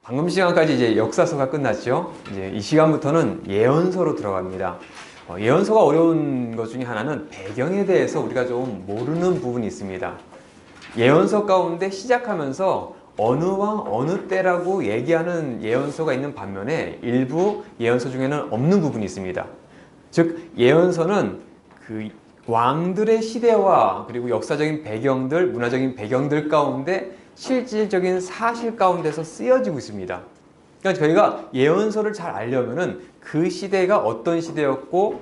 방금 시간까지 이제 역사서가 끝났죠. 이제 이 시간부터는 예언서로 들어갑니다. 예언서가 어려운 것 중에 하나는 배경에 대해서 우리가 좀 모르는 부분이 있습니다. 예언서 가운데 시작하면서 어느 왕 어느 때라고 얘기하는 예언서가 있는 반면에 일부 예언서 중에는 없는 부분이 있습니다. 즉 예언서는 그 왕들의 시대와 그리고 역사적인 배경들, 문화적인 배경들 가운데 실질적인 사실 가운데서 쓰여지고 있습니다. 그러니까 저희가 예언서를 잘 알려면은 그 시대가 어떤 시대였고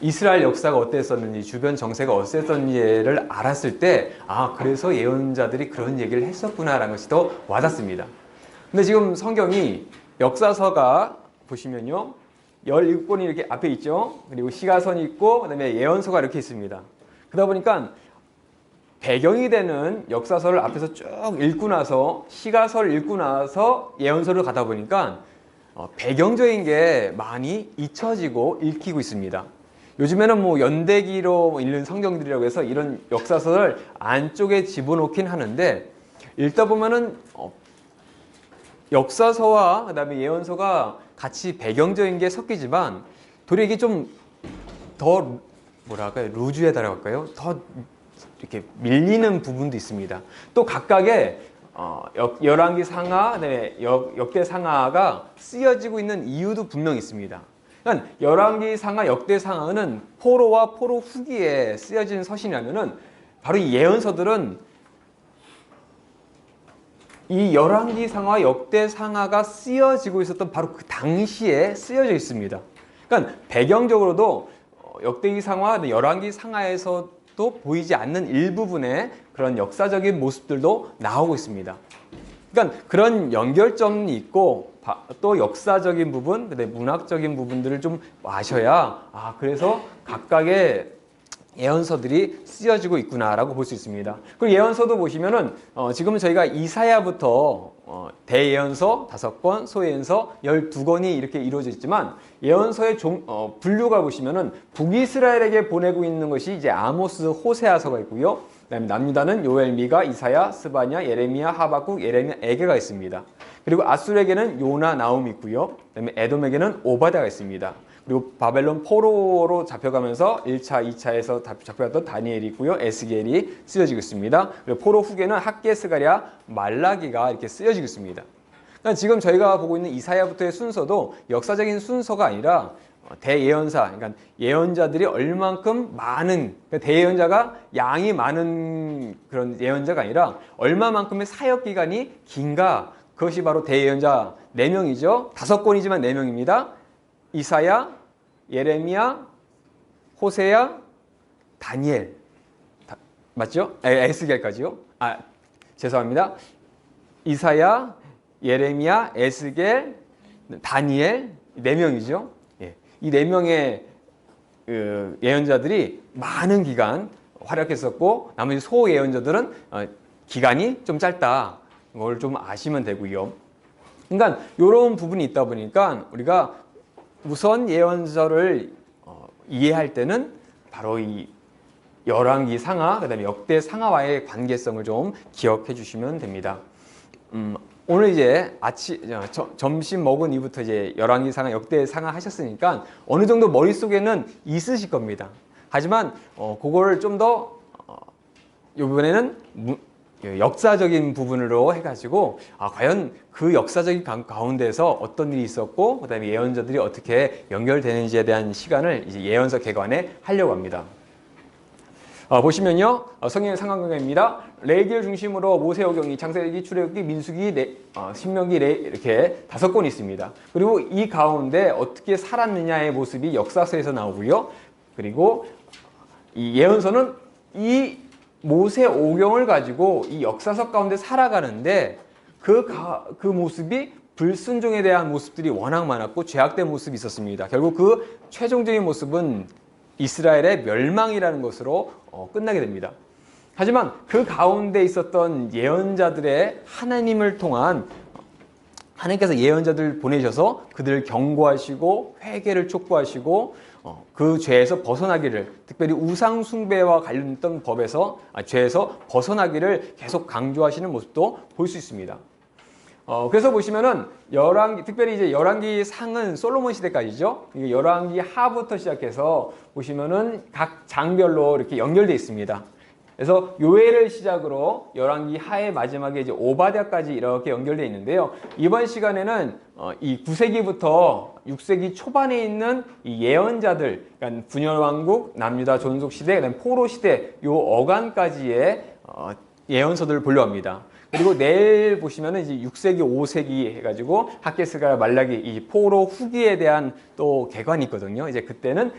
이스라엘 역사가 어땠었는지 주변 정세가 어땠었는지를 알았을 때 그래서 예언자들이 그런 얘기를 했었구나라는 것이 더 와닿습니다. 근데 지금 성경이 역사서가 보시면요 17권이 이렇게 앞에 있죠. 그리고 시가선이 있고 그다음에 예언서가 이렇게 있습니다. 그러다 보니까 배경이 되는 역사서를 앞에서 쭉 읽고 나서 시가서를 읽고 나서 예언서를 가다 보니까 배경적인 게 많이 잊혀지고 읽히고 있습니다. 요즘에는 뭐 연대기로 읽는 성경들이라고 해서 이런 역사서를 안쪽에 집어넣긴 하는데 읽다 보면은 역사서와 그다음에 예언서가 같이 배경적인 게 섞이지만 도리어 이게 좀 더 뭐랄까요 루즈에다라고 할까요? 더 이렇게 밀리는 부분도 있습니다. 또 각각의 열왕기 상하, 그다음에 역대 상하가 쓰여지고 있는 이유도 분명히 있습니다. 그러니까 열왕기 상하, 역대 상하는 포로와 포로 후기에 쓰여진 서신이라면은 바로 이 예언서들은 이 열왕기 상하, 역대 상하가 쓰여지고 있었던 바로 그 당시에 쓰여져 있습니다. 그러니까 배경적으로도 역대기 상하, 열왕기 상하에서도 보이지 않는 일부분의 그런 역사적인 모습들도 나오고 있습니다. 그러니까 그런 연결점이 있고 또 역사적인 부분, 문학적인 부분들을 좀 아셔야 그래서 각각의 예언서들이 쓰여지고 있구나라고 볼 수 있습니다. 그리고 예언서도 보시면은 지금 저희가 이사야부터 대예언서 5권, 소예언서 12권이 이렇게 이루어져 있지만 예언서의 분류가 보시면은 북이스라엘에게 보내고 있는 것이 이제 아모스, 호세아서가 있고요. 그다음에 남유다는 요엘, 미가, 이사야, 스바냐, 예레미야, 하박국, 예레미야, 에게가 있습니다. 그리고 아술에게는 요나, 나움이 있고요. 그다음에 에돔에게는 오바댜가 있습니다. 그리고 바벨론 포로로 잡혀가면서 1차, 2차에서 잡혀갔던 다니엘이 있고요. 에스겔이 쓰여지고 있습니다. 그리고 포로 후계는 학개, 스가랴, 말라기가 이렇게 쓰여지고 있습니다. 그러니까 지금 저희가 보고 있는 이사야부터의 순서도 역사적인 순서가 아니라 대예언사, 그러니까 예언자들이 얼만큼 많은, 그러니까 대예언자가 양이 많은 그런 예언자가 아니라 얼마만큼의 사역 기간이 긴가, 그것이 바로 대예언자 4명이죠. 5권이지만 4명입니다. 이사야, 예레미야, 호세야, 다니엘. 맞죠? 에스겔까지요. 죄송합니다. 이사야, 예레미야, 에스겔, 다니엘 4명이죠. 이 4명의 예언자들이 많은 기간 활약했었고 나머지 소예언자들은 기간이 좀 짧다. 그걸 좀 아시면 되고요. 그러니까 이런 부분이 있다 보니까 우리가 우선 예언서를 이해할 때는 바로 이 열왕기 상하, 그다음에 역대 상하와의 관계성을 좀 기억해 주시면 됩니다. 오늘 이제 점심 먹은 이후부터 이제 열왕기 상하, 역대 상하 하셨으니까 어느 정도 머릿속에는 있으실 겁니다. 하지만 그거를 좀 더 이번에는 역사적인 부분으로 해가지고 과연 그 역사적인 가운데서 어떤 일이 있었고 그다음에 예언자들이 어떻게 연결되는지에 대한 시간을 이제 예언서 개관에 하려고 합니다. 보시면요 성경의 상관관계입니다. 레위기를 중심으로 모세오경이, 창세기, 출애굽기, 민수기, 신명기 이렇게 5권이 있습니다. 그리고 이 가운데 어떻게 살았느냐의 모습이 역사서에서 나오고요. 그리고 이 예언서는 이 모세오경을 가지고 이 역사서 가운데 살아가는데 그 모습이 불순종에 대한 모습들이 워낙 많았고 죄악된 모습이 있었습니다. 결국 그 최종적인 모습은 이스라엘의 멸망이라는 것으로 끝나게 됩니다. 하지만 그 가운데 있었던 예언자들의 하나님을 통한 하나님께서 예언자들을 보내셔서 그들을 경고하시고 회개를 촉구하시고 그 죄에서 벗어나기를, 특별히 우상 숭배와 관련된 죄에서 벗어나기를 계속 강조하시는 모습도 볼 수 있습니다. 그래서 보시면은 특별히 이제 열왕기 상은 솔로몬 시대까지죠. 이게 열왕기 하부터 시작해서 보시면은 각 장별로 이렇게 연결되어 있습니다. 그래서 요엘을 시작으로 열왕기 하의 마지막에 이제 오바댜까지 이렇게 연결되어 있는데요. 이번 시간에는 이 9세기부터 6세기 초반에 있는 이 예언자들, 그러니까 분열왕국, 남유다 존속 시대, 그다음에 포로 시대 요 어간까지의 예언서들을 보려 합니다. 그리고 내일 보시면은 이제 6세기, 5세기 해가지고 학개스가 말라기 이 포로 후기에 대한 또 개관이 있거든요. 이제 그때는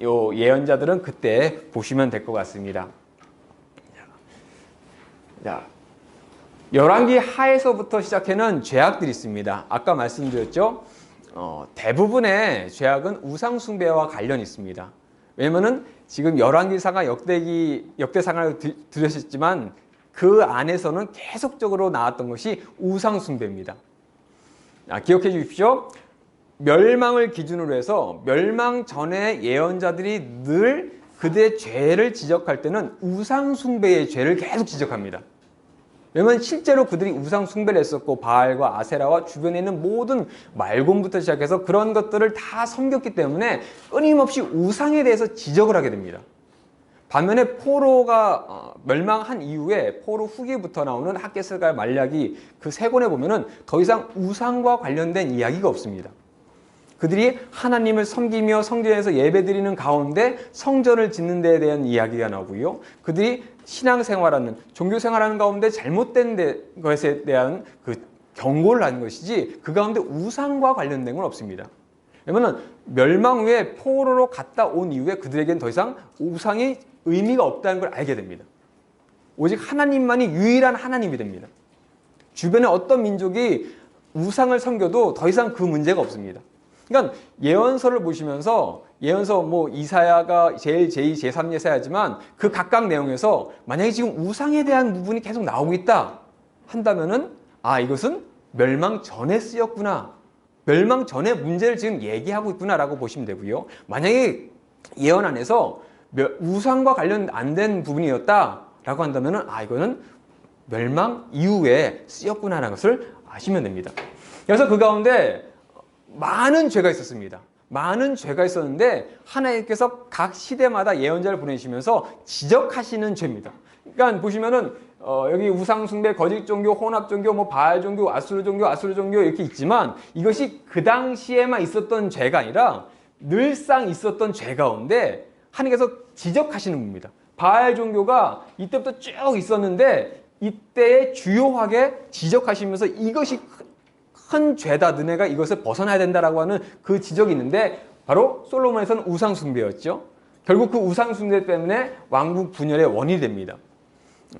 요 예언자들은 그때 보시면 될 것 같습니다. 자, 열왕기 하에서부터 시작하는 죄악들이 있습니다. 아까 말씀드렸죠. 대부분의 죄악은 우상 숭배와 관련이 있습니다. 왜냐면은 지금 열왕기상하 역대상하를 들으셨지만 그 안에서는 계속적으로 나왔던 것이 우상 숭배입니다. 기억해 주십시오. 멸망을 기준으로 해서 멸망 전에 예언자들이 늘 그들의 죄를 지적할 때는 우상 숭배의 죄를 계속 지적합니다. 왜냐면 실제로 그들이 우상 숭배를 했었고 바알과 아세라와 주변에 있는 모든 말곰부터 시작해서 그런 것들을 다 섬겼기 때문에 끊임없이 우상에 대해서 지적을 하게 됩니다. 반면에 포로가 멸망한 이후에 포로 후기부터 나오는 학개스가 말라기 그 세 권에 보면은 더 이상 우상과 관련된 이야기가 없습니다. 그들이 하나님을 섬기며 성전에서 예배드리는 가운데 성전을 짓는 데에 대한 이야기가 나오고요. 그들이 신앙생활하는 종교생활하는 가운데 잘못된 것에 대한 그 경고를 하는 것이지 그 가운데 우상과 관련된 건 없습니다. 왜냐하면 멸망 후에 포로로 갔다 온 이후에 그들에게는 더 이상 우상이 의미가 없다는 걸 알게 됩니다. 오직 하나님만이 유일한 하나님이 됩니다. 주변에 어떤 민족이 우상을 섬겨도 더 이상 그 문제가 없습니다. 그러니까 예언서를 보시면서 예언서 뭐 이사야가 제1, 제2, 제3 예사야지만 그 각각 내용에서 만약에 지금 우상에 대한 부분이 계속 나오고 있다 한다면은 이것은 멸망 전에 쓰였구나. 멸망 전에 문제를 지금 얘기하고 있구나라고 보시면 되고요. 만약에 예언 안에서 우상과 관련 안 된 부분이었다라고 한다면은 이거는 멸망 이후에 쓰였구나라는 것을 아시면 됩니다. 그래서 그 가운데 많은 죄가 있었습니다. 많은 죄가 있었는데 하나님께서 각 시대마다 예언자를 보내시면서 지적하시는 죄입니다. 그러니까 보시면은 여기 우상 숭배, 거짓 종교, 혼합 종교, 뭐 바알 종교, 아수르 종교 이렇게 있지만 이것이 그 당시에만 있었던 죄가 아니라 늘상 있었던 죄 가운데 하나님께서 지적하시는 겁니다. 바알 종교가 이때부터 쭉 있었는데 이때에 주요하게 지적하시면서 이것이 큰 죄다. 너네가 이것을 벗어나야 된다라고 하는 그 지적이 있는데 바로 솔로몬에서는 우상 숭배였죠. 결국 그 우상 숭배 때문에 왕국 분열의 원인이 됩니다.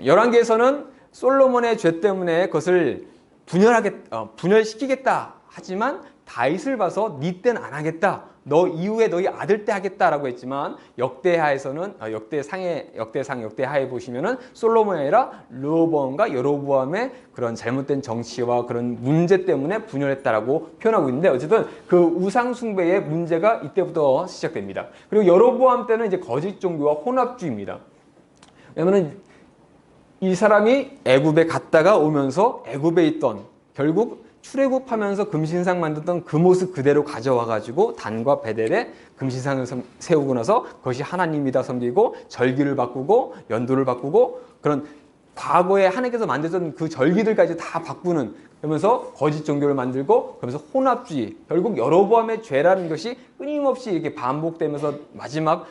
열왕기에서는 솔로몬의 죄 때문에 그것을 분열시키겠다 하지만 다윗을 봐서 네 때는 안 하겠다. 너 이후에 너희 아들 때 하겠다라고 했지만 역대하에서는 역대하에 보시면은 솔로몬이 아니라 르호보암과 여로보암의 그런 잘못된 정치와 그런 문제 때문에 분열했다라고 표현하고 있는데 어쨌든 그 우상 숭배의 문제가 이때부터 시작됩니다. 그리고 여로보암 때는 이제 거짓 종교와 혼합주의입니다. 왜냐면은 이 사람이 애굽에 갔다가 오면서 애굽에 있던 결국 출애굽하면서 금신상 만들던 그 모습 그대로 가져와 가지고 단과 베델에 금신상을 세우고 나서 그것이 하나님이다 섬기고 절기를 바꾸고 연도를 바꾸고 그런 과거에 하나님께서 만드셨던 그 절기들까지 다 바꾸는 그러면서 거짓 종교를 만들고 그러면서 혼합주의 결국 여로보암의 죄라는 것이 끊임없이 이렇게 반복되면서 마지막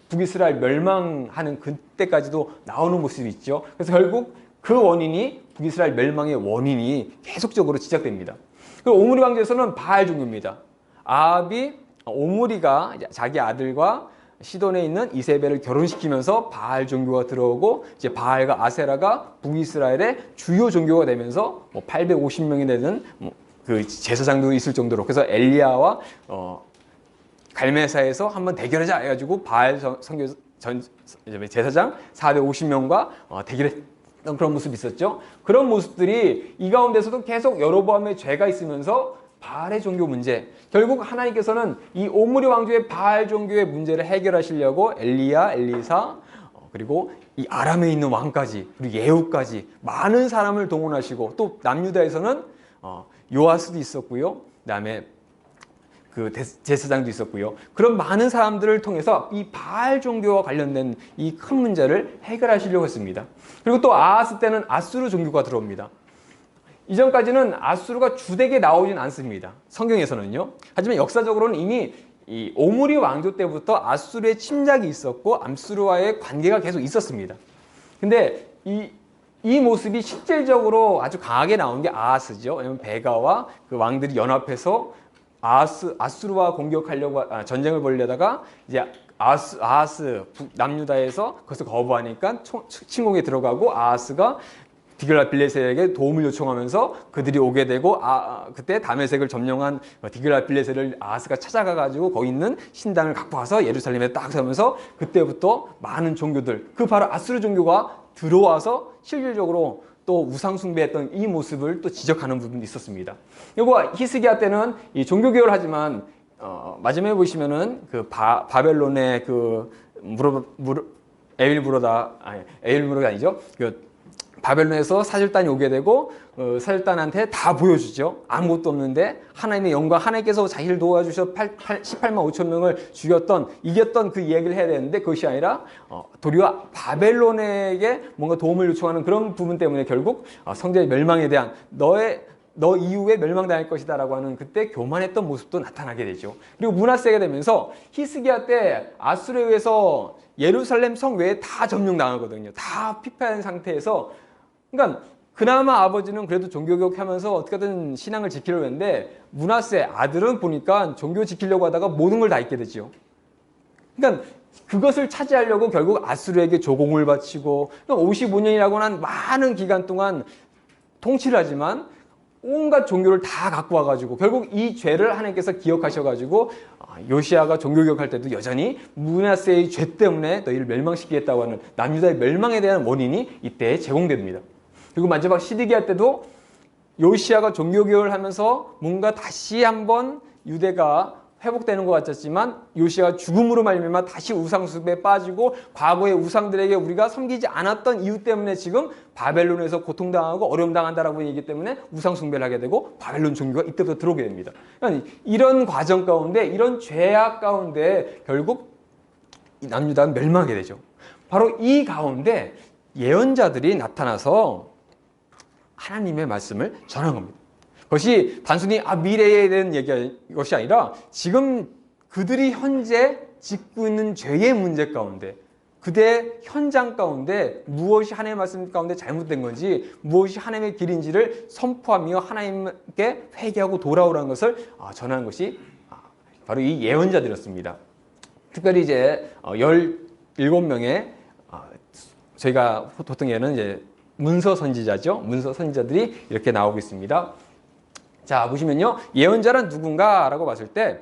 북이스라엘 멸망하는 그때까지도 나오는 모습이 있죠. 그래서 결국 그 원인이 북이스라엘 멸망의 원인이 계속적으로 지적됩니다. 그리고 오므리 왕조에서는 바알 종교입니다. 오므리가 자기 아들과 시돈에 있는 이세벨을 결혼시키면서 바알 종교가 들어오고 이제 바알과 아세라가 북이스라엘의 주요 종교가 되면서 850명이 되는 그 제사장도 있을 정도로 그래서 엘리야와 갈메사에서 한번 대결하자 해가지고 바알 제사장 450명과 대결했. 그런 모습이 있었죠. 그런 모습들이 이 가운데서도 계속 여로보암의 죄가 있으면서 바알의 종교 문제 결국 하나님께서는 이 오므리 왕조의 바알 종교의 문제를 해결하시려고 엘리야, 엘리사, 그리고 이 아람에 있는 왕까지, 그리고 예후까지 많은 사람을 동원하시고, 또 남유다에서는 요아스도 있었고요. 그다음에 그 제사장도 있었고요. 그런 많은 사람들을 통해서 이 바알 종교와 관련된 이 큰 문제를 해결하시려고 했습니다. 그리고 또 아하스 때는 아수르 종교가 들어옵니다. 이전까지는 아수르가 주되게 나오진 않습니다. 성경에서는요. 하지만 역사적으로는 이미 이 오므리 왕조 때부터 아수르의 침략이 있었고 아수르와의 관계가 계속 있었습니다. 근데 이 모습이 실질적으로 아주 강하게 나온 게 아하스죠. 왜냐하면 베가와 그 왕들이 연합해서 아수르와 공격하려고 전쟁을 벌이려다가 이제 아하스 남유다에서 그것을 거부하니까 침공에 들어가고 아하스가 디글랏빌레셀에게 도움을 요청하면서 그들이 오게 되고 그때 다메섹을 점령한 디글랏빌레셀을 아하스가 찾아가 가지고 거기 있는 신당을 갖고 와서 예루살렘에 딱 세우면서 그때부터 많은 종교들 그 바로 아수르 종교가 들어와서 실질적으로 또 우상 숭배했던 이 모습을 또 지적하는 부분도 있었습니다. 그리고 히스기야 때는 이 종교 개혁을 하지만 마지막에 보시면은 그 바벨론의 그 에일무로가 아니죠. 그 바벨론에서 사절단이 오게 되고 사절단한테 다 보여주죠. 아무것도 없는데 하나님의 영광, 하나님께서 자기를 도와주셔서 18만 5천 명을 이겼던 그 이야기를 해야 되는데 그것이 아니라 도리어 바벨론에게 뭔가 도움을 요청하는 그런 부분 때문에 결국 성전의 멸망에 대한 너 이후에 멸망당할 것이다 라고 하는 그때 교만했던 모습도 나타나게 되죠. 그리고 문하세가 되면서 히스기야 때 아수르에 의해서 예루살렘 성 외에 다 점령당하거든요. 다 피폐한 상태에서 그러니까 그나마 아버지는 그래도 종교개혁하면서 어떻게든 신앙을 지키려고 했는데 문하세 아들은 보니까 종교 지키려고 하다가 모든 걸 다 잊게 되죠. 그러니까 그것을 차지하려고 결국 아수르에게 조공을 바치고 55년이라고 하는 많은 기간 동안 통치를 하지만 온갖 종교를 다 갖고 와가지고 결국 이 죄를 하나님께서 기억하셔가지고 요시아가 종교개혁할 때도 여전히 므낫세의 죄 때문에 너희를 멸망시키겠다고 하는 남유다의 멸망에 대한 원인이 이때 제공됩니다. 그리고 마지막 시드기야 때도 요시아가 종교개혁을 하면서 뭔가 다시 한번 유대가 회복되는 것 같았지만 요시아가 죽음으로 말미암아 다시 우상숭배에 빠지고 과거의 우상들에게 우리가 섬기지 않았던 이유 때문에 지금 바벨론에서 고통당하고 어려움당한다라고 얘기하기 때문에 우상숭배를 하게 되고 바벨론 종교가 이때부터 들어오게 됩니다. 그러니까 이런 과정 가운데 이런 죄악 가운데 결국 남유다는 멸망하게 되죠. 바로 이 가운데 예언자들이 나타나서 하나님의 말씀을 전한 겁니다. 그것이 단순히 미래에 대한 것이 아니라 지금 그들이 현재 짓고 있는 죄의 문제 가운데 그대의 현장 가운데 무엇이 하나님의 말씀 가운데 잘못된 건지 무엇이 하나님의 길인지를 선포하며 하나님께 회개하고 돌아오라는 것을 전하는 것이 바로 이 예언자들이었습니다. 특별히 이제 17명의 저희가 보통 얘는 이제 문서 선지자죠. 문서 선지자들이 이렇게 나오고 있습니다. 자, 보시면요. 예언자란 누군가라고 봤을 때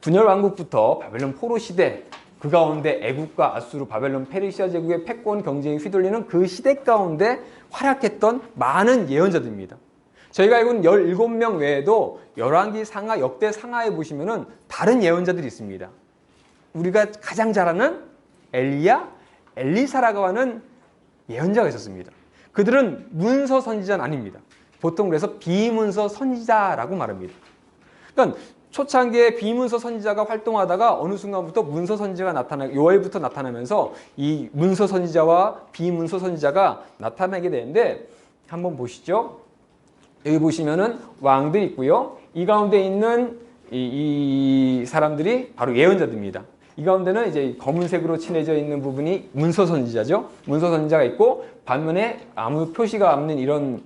분열 왕국부터 바벨론 포로 시대 그 가운데 애국과 아수르, 바벨론, 페르시아 제국의 패권 경쟁이 휘둘리는 그 시대 가운데 활약했던 많은 예언자들입니다. 저희가 알고 있는 17명 외에도 열왕기 상하, 역대 상하에 보시면은 다른 예언자들이 있습니다. 우리가 가장 잘 아는 엘리야, 엘리사라고 하는 예언자가 있었습니다. 그들은 문서 선지자는 아닙니다. 보통 그래서 비문서 선지자라고 말합니다. 그러니까 초창기에 비문서 선지자가 활동하다가 어느 순간부터 문서 선지자가 요엘부터 나타나면서 이 문서 선지자와 비문서 선지자가 나타나게 되는데 한번 보시죠. 여기 보시면은 왕들이 있고요. 이 가운데 있는 이 사람들이 바로 예언자들입니다. 이 가운데는 이제 검은색으로 칠해져 있는 부분이 문서 선지자죠. 문서 선지자가 있고 반면에 아무 표시가 없는 이런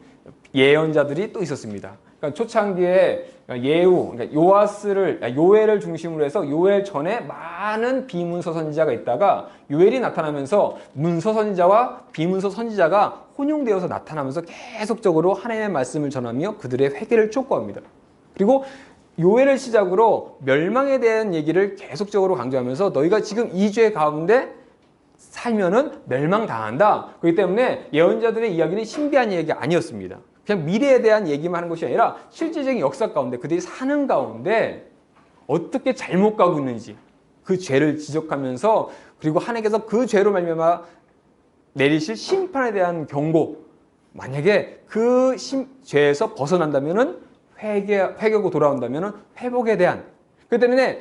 예언자들이 또 있었습니다. 그러니까 초창기에 예후, 그러니까 요엘을 중심으로 해서 요엘 전에 많은 비문서 선지자가 있다가 요엘이 나타나면서 문서 선지자와 비문서 선지자가 혼용되어서 나타나면서 계속적으로 하나님의 말씀을 전하며 그들의 회개를 촉구합니다. 그리고 요엘을 시작으로 멸망에 대한 얘기를 계속적으로 강조하면서 너희가 지금 이 죄 가운데 살면은 멸망당한다. 그렇기 때문에 예언자들의 이야기는 신비한 얘기가 아니었습니다. 그냥 미래에 대한 얘기만 하는 것이 아니라 실질적인 역사 가운데 그들이 사는 가운데 어떻게 잘못 가고 있는지 그 죄를 지적하면서 그리고 하나님께서 그 죄로 말미암아 내리실 심판에 대한 경고, 만약에 그 죄에서 벗어난다면은 회개하고 돌아온다면은 회복에 대한, 그 때문에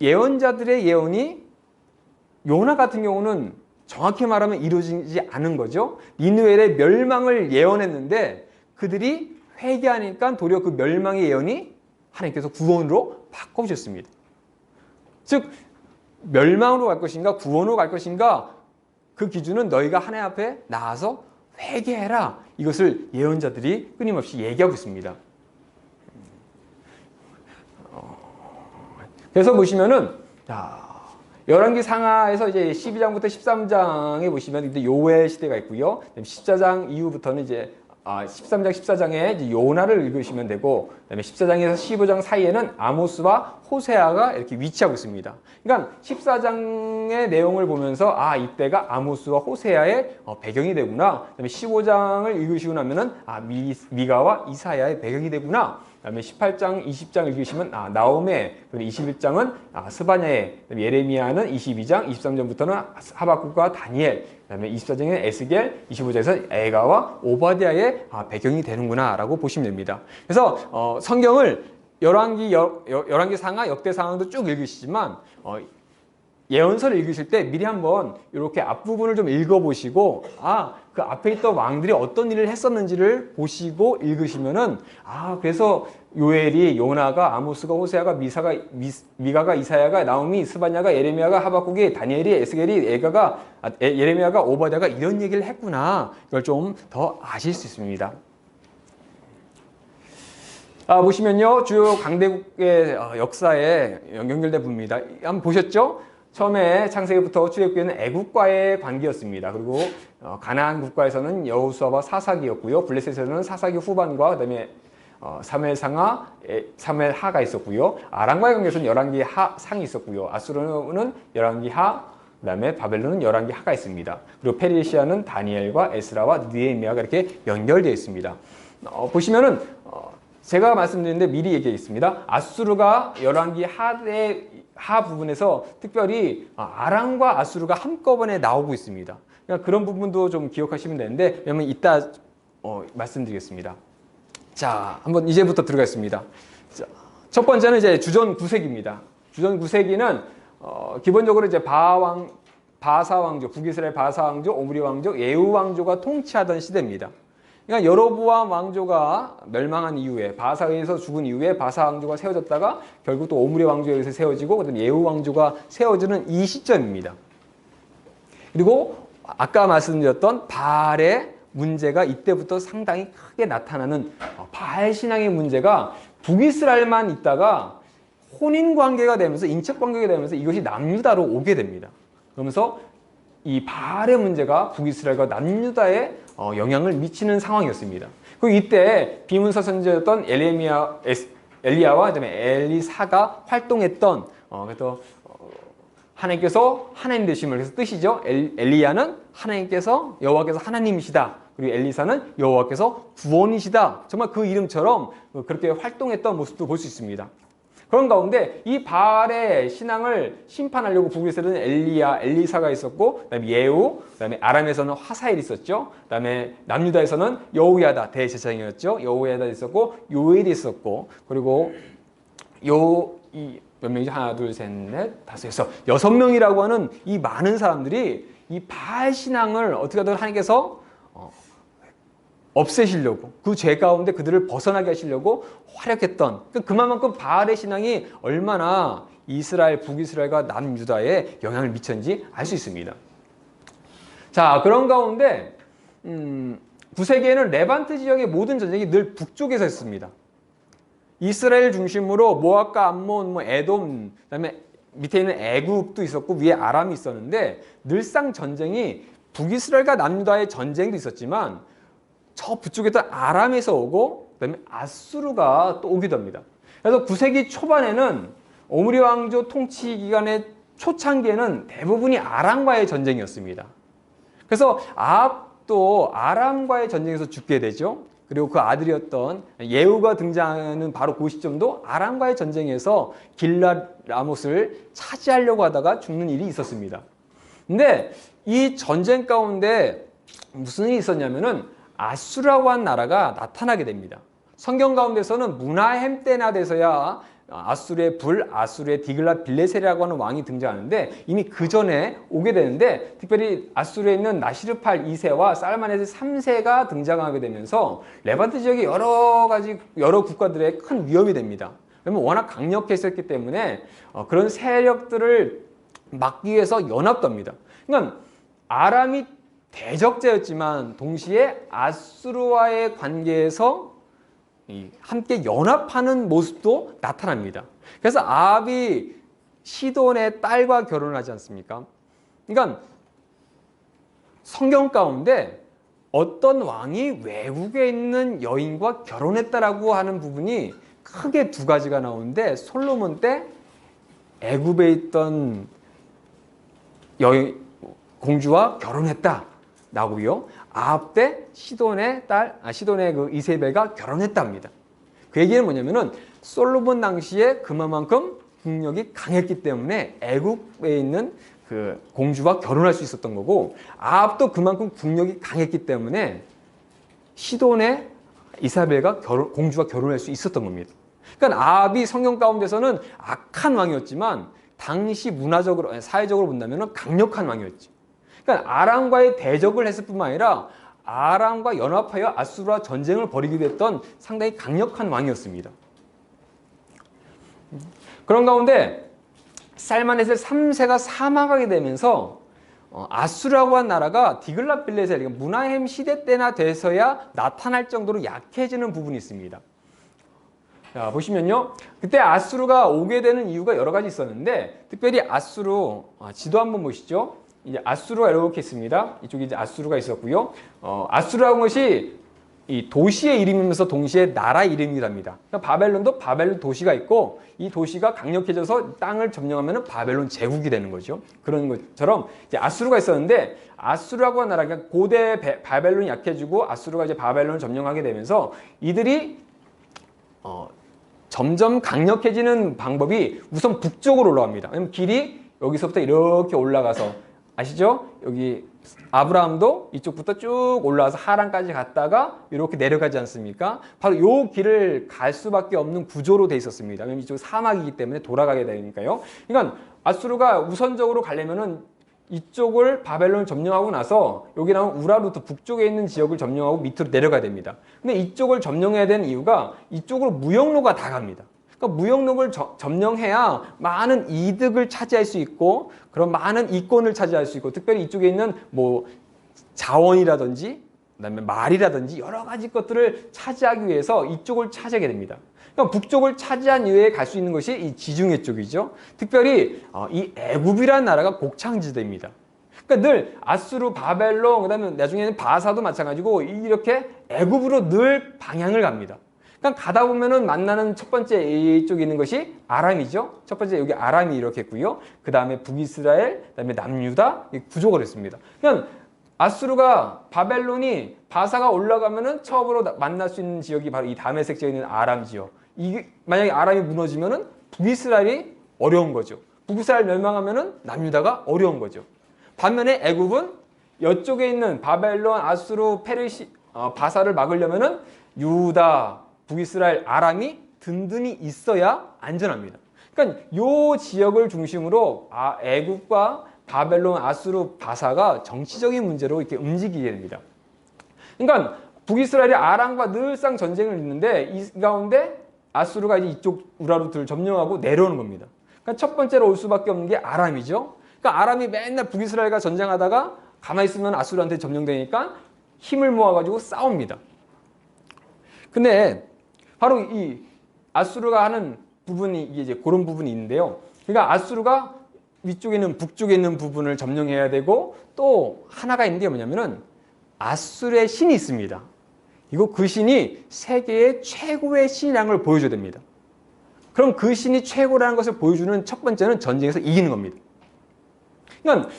예언자들의 예언이 요나 같은 경우는 정확히 말하면 이루어지지 않은 거죠. 니느웨의 멸망을 예언했는데 그들이 회개하니까 도리어 그 멸망의 예언이 하나님께서 구원으로 바꿔주셨습니다. 즉 멸망으로 갈 것인가 구원으로 갈 것인가, 그 기준은 너희가 하나님 앞에 나와서 회개해라, 이것을 예언자들이 끊임없이 얘기하고 있습니다. 그래서 보시면은 열왕기 상하에서 이제 12장부터 13장에 보시면 이제 요엘 시대가 있고요. 14장 이후부터는 이제 13장, 14장에 이제 요나를 읽으시면 되고, 그다음에 14장에서 15장 사이에는 아모스와 호세아가 이렇게 위치하고 있습니다. 그러니까 14장의 내용을 보면서 이때가 아모스와 호세아의 배경이 되구나. 그다음에 15장을 읽으시고 나면은 미가와 이사야의 배경이 되구나. 그다음에 18장, 20장 읽으시면 나홈의, 그다음에 21장은 스바냐의, 그다음에 예레미야는 22장, 23장부터는 하박국과 다니엘, 그다음에 24장에는 에스겔, 25장에서 에가와 오바댜의 배경이 되는구나라고 보시면 됩니다. 그래서 성경을 열왕기 상하, 역대 상하도 쭉 읽으시지만 예언서를 읽으실 때 미리 한번 이렇게 앞부분을 좀 읽어보시고 그 앞에 있던 왕들이 어떤 일을 했었는지를 보시고 읽으시면은 그래서 요엘이, 요나가, 아모스가, 호세아가, 미가가, 이사야가, 나홈이, 스바냐가, 예레미야가, 하박국이, 다니엘이, 에스겔이, 예레미야가, 오바댜가 이런 얘기를 했구나, 이걸 좀 더 아실 수 있습니다. 보시면요, 주요 강대국의 역사에 연결된 부분입니다. 한번 보셨죠? 처음에 창세기부터 출애굽기에는 애국과의 관계였습니다. 그리고 가나안 국가에서는 여호수아와 사사기였고요. 블레셋에서는 사사기 후반과 그다음에 사무엘상하, 사무엘하가 있었고요. 아람과의 관계에서는 열왕기 상이 있었고요. 아수르는 열왕기 하, 그다음에 바벨론은 열왕기 하가 있습니다. 그리고 페르시아는 다니엘과 에스라와 느헤미야가 이렇게 연결되어 있습니다. 보시면은 제가 말씀드렸는데 미리 얘기하겠습니다. 아수르가 열왕기 하 부분에서 특별히 아람과 아수르가 한꺼번에 나오고 있습니다. 그러니까 그런 부분도 좀 기억하시면 되는데, 왜냐면 이따 말씀드리겠습니다. 자, 한번 이제부터 들어가겠습니다. 자, 첫 번째는 이제 주전 9세기입니다. 주전 9세기는 기본적으로 이제 바사 왕조, 북이스라엘 바사 왕조, 오므리 왕조, 예후 왕조가 통치하던 시대입니다. 그러니까 여로보암 왕조가 멸망한 이후에, 바사에서 죽은 이후에 바사 왕조가 세워졌다가 결국 또 오므리 왕조에 의해서 세워지고 그다음에 예후 왕조가 세워지는 이 시점입니다. 그리고 아까 말씀드렸던 바알의 문제가 이때부터 상당히 크게 나타나는, 바알 신앙의 문제가 북이스라엘만 있다가 혼인 관계가 되면서, 인척 관계가 되면서 이것이 남유다로 오게 됩니다. 그러면서 이 바알의 문제가 북이스라엘과 남유다에 영향을 미치는 상황이었습니다. 그리고 이때 비문서 선지자였던 엘리야와 그다음에 엘리사가 활동했던, 그래서 하나님께서 하나님 되심을, 그래서 뜻이죠. 엘리야는 하나님께서, 여호와께서 하나님이시다. 그리고 엘리사는 여호와께서 구원이시다. 정말 그 이름처럼 그렇게 활동했던 모습도 볼 수 있습니다. 그런 가운데 이 바알의 신앙을 심판하려고 북이스라엘은 엘리사가 있었고, 그다음에 예후, 그다음에 아람에서는 하사엘이 있었죠. 그다음에 남유다에서는 여호야다 대제사장이었죠. 여호야다 있었고, 요엘이 있었고, 그리고 몇 명이죠? 하나, 둘, 셋, 넷, 다섯, 여섯, 6명이라고 하는 이 많은 사람들이 이 바알 신앙을 어떻게 하든 하나님께서 없애시려고, 그 죄 가운데 그들을 벗어나게 하시려고 활약했던, 그만큼 바알의 신앙이 얼마나 이스라엘, 북이스라엘과 남유다에 영향을 미쳤는지 알 수 있습니다. 자, 그런 가운데 9세기에는 레반트 지역의 모든 전쟁이 늘 북쪽에서 했습니다. 이스라엘 중심으로 모압과 암몬, 에돔, 그다음에 밑에 있는 애국도 있었고 위에 아람이 있었는데, 늘상 전쟁이 북이스라엘과 남유다의 전쟁도 있었지만 저 북쪽에 아람에서 오고 그다음에 아수르가 또 오기도 합니다. 그래서 9세기 초반에는 오므리 왕조 통치 기간의 초창기에는 대부분이 아람과의 전쟁이었습니다. 그래서 아합도 아람과의 전쟁에서 죽게 되죠. 그리고 그 아들이었던 예후가 등장하는 바로 그 시점도 아람과의 전쟁에서 길랏 라못을 차지하려고 하다가 죽는 일이 있었습니다. 근데 이 전쟁 가운데 무슨 일이 있었냐면은 아수르라고 한 나라가 나타나게 됩니다. 성경 가운데서는 문하햄 때나 돼서야 아수르의 불, 아수르의 디글랏 빌레셀이라고 하는 왕이 등장하는데 이미 그 전에 오게 되는데 특별히 아수르에 있는 나시르팔 2세와 살마네세 3세가 등장하게 되면서 레반트 지역의 여러 국가들의 큰 위협이 됩니다. 왜냐면 워낙 강력했었기 때문에 그런 세력들을 막기 위해서 연합됩니다. 그러니까 아람이 대적자였지만 동시에 아수르와의 관계에서 함께 연합하는 모습도 나타납니다. 그래서 아합이 시돈의 딸과 결혼을 하지 않습니까? 그러니까 성경 가운데 어떤 왕이 외국에 있는 여인과 결혼했다라고 하는 부분이 크게 두 가지가 나오는데 솔로몬 때 애굽에 있던 여인 공주와 결혼했다라고요. 아합 때 시돈의 그 이세벨과 결혼했답니다. 그 얘기는 뭐냐면은 솔로몬 당시에 그만큼 국력이 강했기 때문에 애국에 있는 그 공주와 결혼할 수 있었던 거고 아합도 그만큼 국력이 강했기 때문에 시돈의 이사벨과 공주와 결혼할 수 있었던 겁니다. 그러니까 아합이 성경 가운데서는 악한 왕이었지만 당시 문화적으로 사회적으로 본다면 강력한 왕이었죠. 그러니까 아람과의 대적을 했을 뿐만 아니라 아람과 연합하여 아수르와 전쟁을 벌이기도 했던 상당히 강력한 왕이었습니다. 그런 가운데 살마네세 3세가 사망하게 되면서 아수르라고 한 나라가 디글랏 빌레셀, 그러니까 문하햄 시대 때나 돼서야 나타날 정도로 약해지는 부분이 있습니다. 자, 보시면요. 그때 아수르가 오게 되는 이유가 여러 가지 있었는데 특별히 아수르 지도 한번 보시죠. 이제 아수르가 이렇게 있습니다. 이쪽에 이제 아수르가 있었고요. 아수르라는 것이 이 도시의 이름이면서 동시에 나라 이름이랍니다. 그러니까 바벨론도 바벨론 도시가 있고 이 도시가 강력해져서 땅을 점령하면 바벨론 제국이 되는 거죠. 그런 것처럼 이제 아수르가 있었는데 아수르라고 하는 나라가 고대 바벨론이 약해지고 아수르가 이제 바벨론을 점령하게 되면서 이들이 점점 강력해지는 방법이 우선 북쪽으로 올라갑니다. 왜냐면 길이 여기서부터 이렇게 올라가서 아시죠? 여기 아브라함도 이쪽부터 쭉 올라와서 하란까지 갔다가 이렇게 내려가지 않습니까? 바로 이 길을 갈 수밖에 없는 구조로 돼 있었습니다. 왜냐면 이쪽 사막이기 때문에 돌아가게 되니까요. 그러니까 아수르가 우선적으로 가려면은 이쪽을 바벨론을 점령하고 나서 여기 나온 우라루트 북쪽에 있는 지역을 점령하고 밑으로 내려가야 됩니다. 근데 이쪽을 점령해야 되는 이유가 이쪽으로 무역로가 다 갑니다. 그러니까 무역로를 점령해야 많은 이득을 차지할 수 있고 그런 많은 이권을 차지할 수 있고 특별히 이쪽에 있는 뭐 자원이라든지 그다음에 말이라든지 여러 가지 것들을 차지하기 위해서 이쪽을 차지하게 됩니다. 그러니까 북쪽을 차지한 이후에 갈 수 있는 것이 이 지중해 쪽이죠. 특별히 이 애굽이라는 나라가 곡창지대입니다. 그러니까 늘 아수르, 바벨론, 그다음에 나중에는 바사도 마찬가지고 이렇게 애굽으로 늘 방향을 갑니다. 그러니까 가다 보면은 만나는 첫 번째 이쪽에 있는 것이 아람이죠. 첫 번째 여기 아람이 이렇게 있고요. 그 다음에 북이스라엘, 그 다음에 남유다 구조가 됐습니다. 그러니까 아수르가 바벨론이 바사가 올라가면은 처음으로 만날 수 있는 지역이 바로 이 다메섹 지역에 있는 아람 지역. 만약에 아람이 무너지면은 북이스라엘이 어려운 거죠. 북이스라엘 멸망하면은 남유다가 어려운 거죠. 반면에 애굽은 이쪽에 있는 바벨론, 아수르, 바사를 막으려면은 유다, 북이스라엘, 아람이 든든히 있어야 안전합니다. 그러니까 이 지역을 중심으로 애굽과 바벨론, 아수르, 바사가 정치적인 문제로 이렇게 움직이게 됩니다. 그러니까 북이스라엘이 아람과 늘상 전쟁을 있는데 이 가운데 아수르가 이제 이쪽 우라루트를 점령하고 내려오는 겁니다. 그러니까 첫 번째로 올 수밖에 없는 게 아람이죠. 그러니까 아람이 맨날 북이스라엘과 전쟁하다가 가만히 있으면 아수르한테 점령되니까 힘을 모아가지고 싸웁니다. 근데 바로 이 아수르가 하는 부분이 이제 그런 부분이 있는데요. 그러니까 아수르가 위쪽에 있는 북쪽에 있는 부분을 점령해야 되고 또 하나가 있는 게 뭐냐면은 아수르의 신이 있습니다. 이거 그 신이 세계의 최고의 신이라는 걸 보여줘야 됩니다. 그럼 그 신이 최고라는 것을 보여주는 첫 번째는 전쟁에서 이기는 겁니다. 그러니까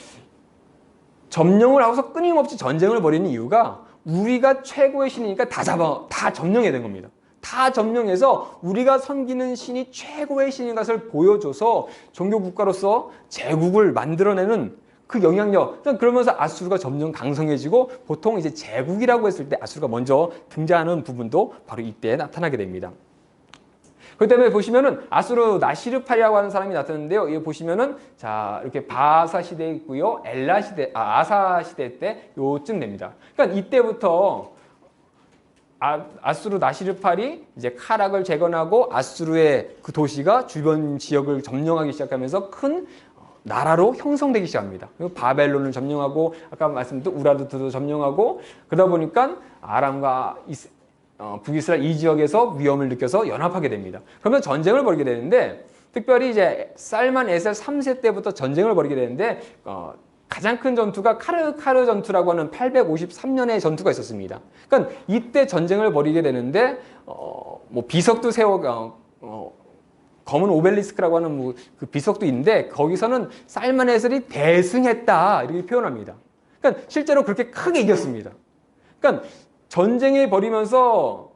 점령을 하고서 끊임없이 전쟁을 벌이는 이유가 우리가 최고의 신이니까 다 점령해야 된 겁니다. 다 점령해서 우리가 섬기는 신이 최고의 신인 것을 보여줘서 종교 국가로서 제국을 만들어내는 그 영향력. 그러면서 아수르가 점점 강성해지고 보통 이제 제국이라고 했을 때 아수르가 먼저 등장하는 부분도 바로 이때 나타나게 됩니다. 그렇기 때문에 보시면은 아수르 나시르팔이라고 하는 사람이 나타났는데요. 여기 보시면은 자 이렇게 바사 시대에 있고요, 아사 시대 때 요쯤 됩니다. 그러니까 이때부터 아수르 나시르팔이 이제 카락을 재건하고 아수르의 그 도시가 주변 지역을 점령하기 시작하면서 큰 나라로 형성되기 시작합니다. 그리고 바벨론을 점령하고 아까 말씀드린 우라르트도 점령하고 그러다 보니까 아람과 북이스라엘 이 지역에서 위험을 느껴서 연합하게 됩니다. 그러면 전쟁을 벌이게 되는데 특별히 이제 살만 에셀 3세 때부터 전쟁을 벌이게 되는데 가장 큰 전투가 카르카르 전투라고 하는 853년의 전투가 있었습니다. 그러니까 이때 전쟁을 벌이게 되는데 뭐 비석도 검은 오벨리스크라고 하는 그 비석도 있는데 거기서는 살만에셀이 대승했다 이렇게 표현합니다. 그러니까 실제로 그렇게 크게 이겼습니다. 그러니까 전쟁을 벌이면서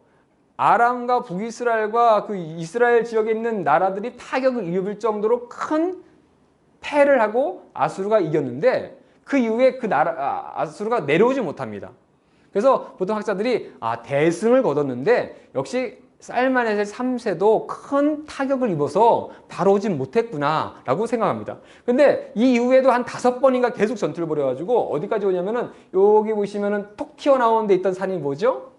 아람과 북이스라엘과 그 이스라엘 지역에 있는 나라들이 타격을 입을 정도로 큰 패를 하고 아수르가 이겼는데 그 이후에 그 아수르가 내려오지 못합니다. 그래서 보통 학자들이 대승을 거뒀는데 역시 살만에셀 3세도 큰 타격을 입어서 바로 오진 못했구나 라고 생각합니다. 근데 이 이후에도 한 5번인가 계속 전투를 벌여가지고 어디까지 오냐면은 여기 보시면은 톡 튀어나온 데 있던 산이 뭐죠?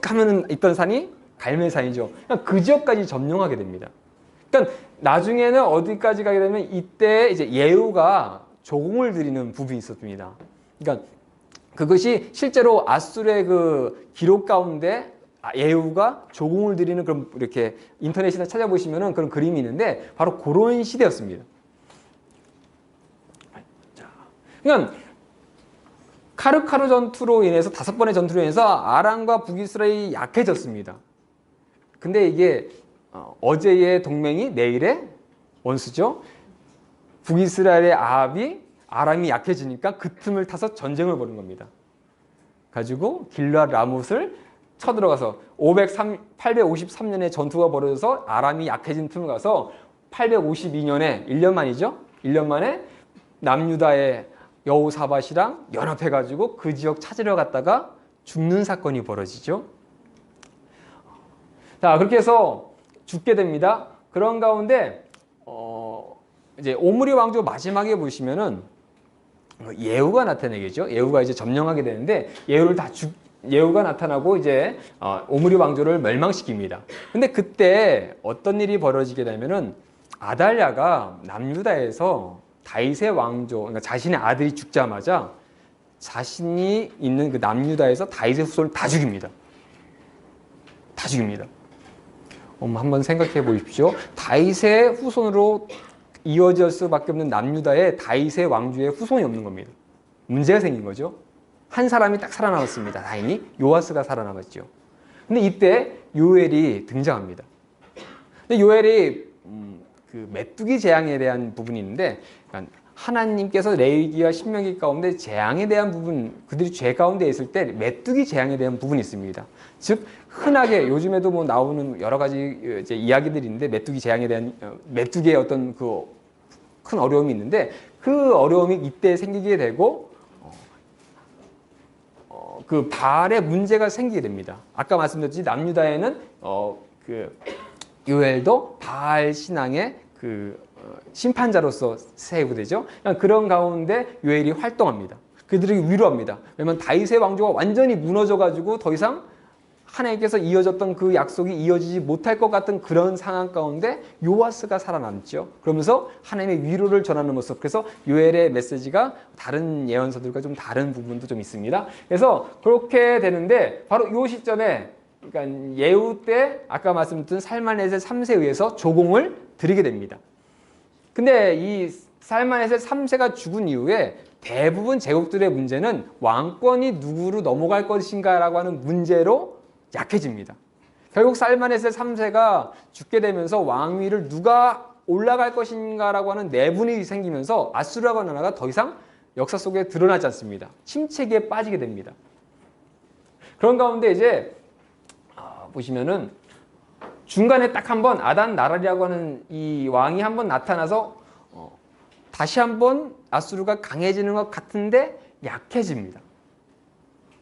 하면은 있던 산이 갈멜산이죠. 그 지역까지 점령하게 됩니다. 그러니까 나중에는 어디까지 가게 되면 이때 이제 예후가 조공을 드리는 부분이 있었습니다. 그러니까 그것이 실제로 아수르의 그 기록 가운데 예후가 조공을 드리는 그런 이렇게 인터넷이나 찾아보시면은 그런 그림이 있는데 바로 그런 시대였습니다. 그러니까 카르카르 전투로 인해서 5번의 전투로 인해서 아람과 북이스라엘이 약해졌습니다. 근데 이게 어제의 동맹이 내일의 원수죠. 북이스라엘의 아람이 약해지니까 그 틈을 타서 전쟁을 벌인 겁니다. 가지고 길르앗 라못을 쳐들어가서 853년에 전투가 벌어져서 아람이 약해진 틈을 가서 852년에 1년 만이죠. 1년 만에 남유다의 여호사밧이랑 연합해가지고 그 지역 찾으러 갔다가 죽는 사건이 벌어지죠. 자, 그렇게 해서 죽게 됩니다. 그런 가운데 이제 오므리 왕조 마지막에 보시면은 예후가 나타나겠죠. 예후가 이제 점령하게 되는데 예후가 나타나고 이제 오므리 왕조를 멸망시킵니다. 근데 그때 어떤 일이 벌어지게 되면은 아달랴가 남유다에서 다윗의 왕조, 그러니까 자신의 아들이 죽자마자 자신이 있는 그 남유다에서 다윗의 후손을 다 죽입니다. 다 죽입니다. 한번 생각해 보십시오. 다윗의 후손으로 이어질 수밖에 없는 남유다에 다윗의 왕조의 후손이 없는 겁니다. 문제가 생긴 거죠. 한 사람이 딱 살아남았습니다. 다행히 요아스가 살아남았죠. 근데 이때 요엘이 등장합니다. 근데 요엘이 그 메뚜기 재앙에 대한 부분이 있는데 하나님께서 레위기와 신명기 가운데 재앙에 대한 부분, 그들이 죄 가운데 있을 때 메뚜기 재앙에 대한 부분이 있습니다. 즉 흔하게 요즘에도 뭐 나오는 여러 가지 이제 이야기들이 있는데 메뚜기 재앙에 대한 메뚜기의 어떤 그 큰 어려움이 있는데 그 어려움이 이때 생기게 되고 그 바알의 문제가 생기게 됩니다. 아까 말씀드렸듯이 남유다에는 그 요엘도 바알 신앙의 그 심판자로서 세우되죠. 그런 가운데 요엘이 활동합니다. 그들에게 위로합니다. 왜냐하면 다윗의 왕조가 완전히 무너져가지고 더 이상 하나님께서 이어졌던 그 약속이 이어지지 못할 것 같은 그런 상황 가운데 요아스가 살아남죠. 그러면서 하나님의 위로를 전하는 모습. 그래서 요엘의 메시지가 다른 예언서들과 좀 다른 부분도 좀 있습니다. 그래서 그렇게 되는데 바로 이 시점에 그러니까 예후 때 아까 말씀드린 살만에셀 3세에 의해서 조공을 드리게 됩니다. 근데 이 살만에셀 3세가 죽은 이후에 대부분 제국들의 문제는 왕권이 누구로 넘어갈 것인가라고 하는 문제로 약해집니다. 결국 살만에셀 3세가 죽게 되면서 왕위를 누가 올라갈 것인가라고 하는 내분이 생기면서 아수르라고 하는 나라가 더 이상 역사 속에 드러나지 않습니다. 침체기에 빠지게 됩니다. 그런 가운데 이제 보시면은 중간에 딱 한번 아단 나랄이라고 하는 이 왕이 한번 나타나서 다시 한번 아수르가 강해지는 것 같은데 약해집니다.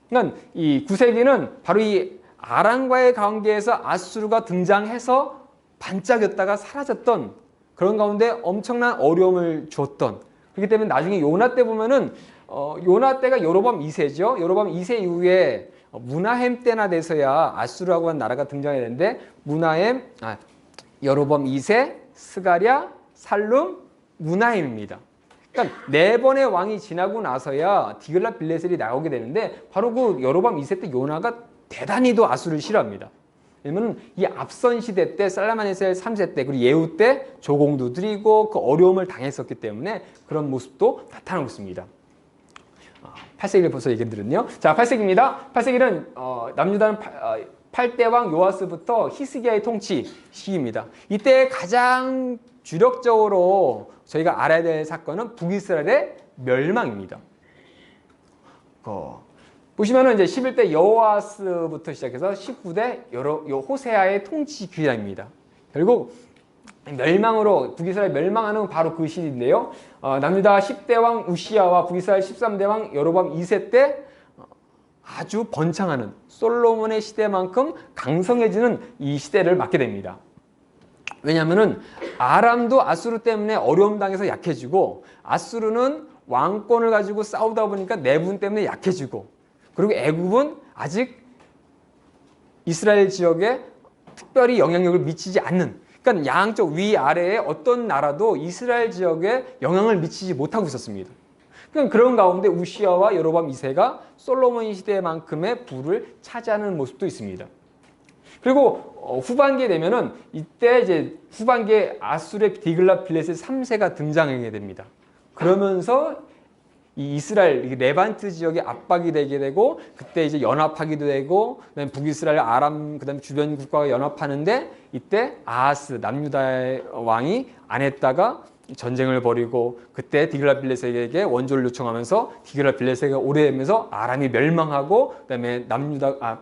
그러니까 이 9세기는 바로 이 아람과의 관계에서 아수르가 등장해서 반짝였다가 사라졌던 그런 가운데 엄청난 어려움을 주었던, 그렇기 때문에 나중에 요나 때 보면은 요나 때가 여로보암 2세죠. 여로보암 2세 이후에 무나헴 때나 돼서야 아수르라고 하는 나라가 등장해야 되는데 여로보암 2세, 스가랴, 살룸, 무나헴입니다. 그러니까 4번의 왕이 지나고 나서야 디글랏 빌레셀이 나오게 되는데 바로 그 여로보암 2세 때 요나가 대단히도 아수르를 싫어합니다. 왜냐면 이 앞선 시대 때 살라마네셀 3세 때 그리고 예후 때 조공도 드리고 그 어려움을 당했었기 때문에 그런 모습도 나타나고 있습니다. 8세기를 벌써 얘기드렸네요. 자, 8세기입니다. 8세기는 남유다는 8대 왕 요아스부터 히스기야의 통치 시기입니다. 이때 가장 주력적으로 저희가 알아야 될 사건은 북이스라엘의 멸망입니다. 보시면은 이제 11대 여호아스부터 시작해서 19대 호세아의 통치 기간입니다. 결국 멸망으로 북이스라엘 멸망하는 건 바로 그 시기인데요. 남유다 10대 왕 우시야와 북이스라엘 13대 왕 여로보암 2세 때 아주 번창하는 솔로몬의 시대만큼 강성해지는 이 시대를 맞게 됩니다. 왜냐하면은 아람도 아수르 때문에 어려움 당해서 약해지고 아수르는 왕권을 가지고 싸우다 보니까 내분 때문에 약해지고, 그리고 애굽은 아직 이스라엘 지역에 특별히 영향력을 미치지 않는, 그러니까 양쪽 위아래에 어떤 나라도 이스라엘 지역에 영향을 미치지 못하고 있었습니다. 그러니까 그런 가운데 우시야와 여로보암 2세가 솔로몬 시대만큼의 부를 차지하는 모습도 있습니다. 그리고 후반기에 되면은 이때 이제 후반기에 아수르의 디글랏 빌레셋 3세가 등장하게 됩니다. 그러면서 이 이스라엘 레반트 지역에 압박이 되게 되고, 그때 이제 연합하기도 되고, 그다음에 북이스라엘, 아람, 그다음에 주변 국가가 연합하는데 이때 아하스 남유다의 왕이 안 했다가 전쟁을 벌이고, 그때 디글랏 빌레셋에게 원조를 요청하면서 디글랏 빌레셋이 오래되면서 아람이 멸망하고, 그다음에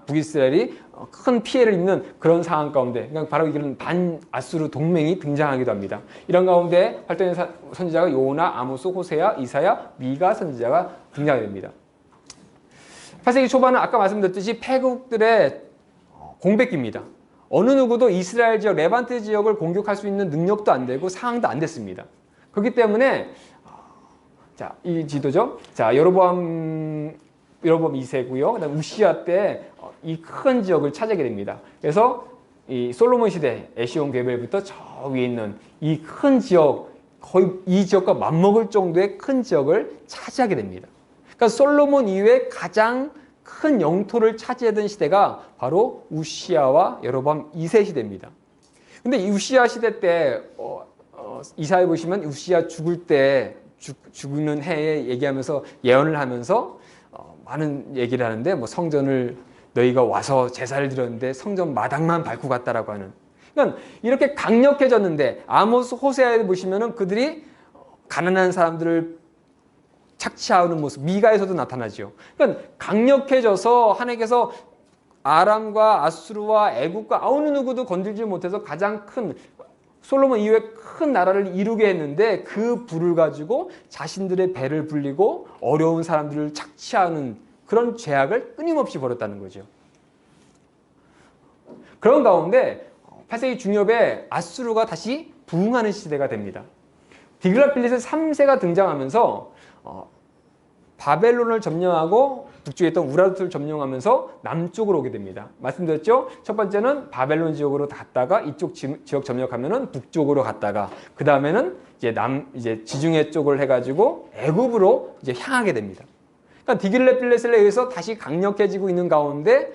북이스라엘이 큰 피해를 입는 그런 상황 가운데, 그러니까 바로 이런 반아수르 동맹이 등장하기도 합니다. 이런 가운데 활동의 선지자가 요나, 아모스, 호세야, 이사야, 미가 선지자가 등장하게 됩니다. 8세기 초반은 아까 말씀드렸듯이 패국들의 공백기입니다. 어느 누구도 이스라엘 지역, 레반트 지역을 공격할 수 있는 능력도 안 되고 상황도 안 됐습니다. 그렇기 때문에 자, 이 지도죠. 자, 여로보암 2세고요. 그다음 우시야 때 이 큰 지역을 차지하게 됩니다. 그래서 이 솔로몬 시대 에시온 게벨부터 저 위에 있는 이 큰 지역, 거의 이 지역과 맞먹을 정도의 큰 지역을 차지하게 됩니다. 그러니까 솔로몬 이후에 가장 큰 영토를 차지하던 시대가 바로 우시야와 여로보암 2세 시대입니다. 근데 이 우시야 시대 때 이사야 보시면 우시야 죽을 때 죽는 해에 얘기하면서 예언을 하면서 많은 얘기를 하는데, 뭐 성전을 너희가 와서 제사를 드렸는데 성전 마당만 밟고 갔다라고 하는. 그러니까 이렇게 강력해졌는데 아모스, 호세아에 보시면은 그들이 가난한 사람들을 착취하는 모습, 미가에서도 나타나죠. 그러니까 강력해져서 하나님께서 아람과 아수르와 애국과 어느 누구도 건들지 못해서 가장 큰 솔로몬 이후에 큰 나라를 이루게 했는데 그 부를 가지고 자신들의 배를 불리고 어려운 사람들을 착취하는 그런 죄악을 끊임없이 벌였다는 거죠. 그런 가운데 8세기 중엽에 아수르가 다시 부흥하는 시대가 됩니다. 디글랏 빌레셋 3세가 등장하면서 바벨론을 점령하고 북쪽에 있던 우라르트를 점령하면서 남쪽으로 오게 됩니다. 말씀드렸죠? 첫 번째는 바벨론 지역으로 갔다가 이쪽 지역 점령하면은 북쪽으로 갔다가 그 다음에는 이제 지중해 쪽을 해가지고 애굽으로 이제 향하게 됩니다. 그러니까 디글랏 빌레셋에 의해서 다시 강력해지고 있는 가운데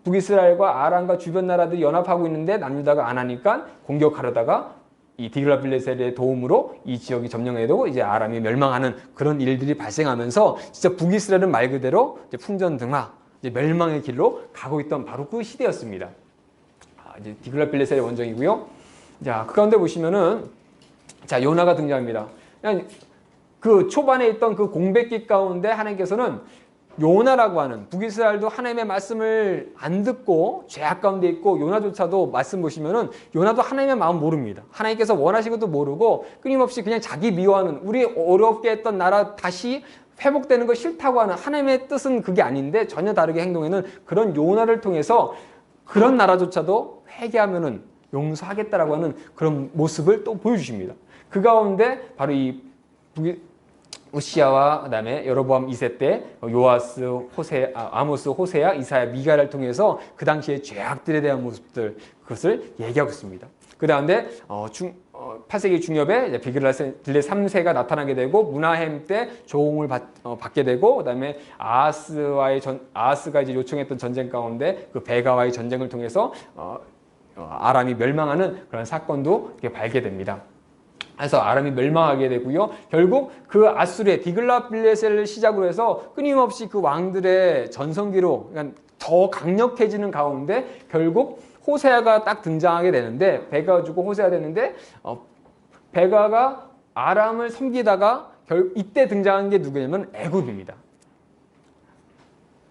북이스라엘과 아람과 주변 나라들이 연합하고 있는데 남유다가 안 하니까 공격하려다가 이 디글랏 빌레셋의 도움으로 이 지역이 점령하게 되고 이제 아람이 멸망하는 그런 일들이 발생하면서 진짜 북이스라엘은 말 그대로 이제 풍전등화, 이제 멸망의 길로 가고 있던 바로 그 시대였습니다. 이제 디글랏 빌레셋의 원정이고요. 자, 그 가운데 보시면은 자, 요나가 등장합니다. 그냥 그 초반에 있던 그 공백기 가운데 하나님께서는 요나라고 하는 북이스라엘도 하나님의 말씀을 안 듣고 죄악 가운데 있고 요나조차도 말씀 보시면은 요나도 하나님의 마음 모릅니다. 하나님께서 원하신 것도 모르고 끊임없이 그냥 자기 미워하는 우리 어렵게 했던 나라 다시 회복되는 거 싫다고 하는 하나님의 뜻은 그게 아닌데 전혀 다르게 행동하는 그런 요나를 통해서 그런 나라조차도 회개하면은 용서하겠다라고 하는 그런 모습을 또 보여주십니다. 그 가운데 바로 이 우시야와 그다음에 여로보암 2세 때 요아스, 아모스, 호세야, 이사야, 미가를 통해서 그 당시의 죄악들에 대한 모습들 그것을 얘기하고 있습니다. 그 다음에 8세기 중엽에 비글랏 3세가 나타나게 되고 무나헴 때 조공을 받게 되고 그다음에 아하스가 이제 요청했던 전쟁 가운데 그 베가와의 전쟁을 통해서 아람이 멸망하는 그런 사건도 발견됩니다. 그래서 아람이 멸망하게 되고요. 결국 그 아수르의 디글랏빌레셀을 시작으로 해서 끊임없이 그 왕들의 전성기로 그러니까 더 강력해지는 가운데 결국 호세아가 딱 등장하게 되는데 베가가 죽고 호세아가 되는데 베가가 아람을 섬기다가 이때 등장한 게 누구냐면 애굽입니다.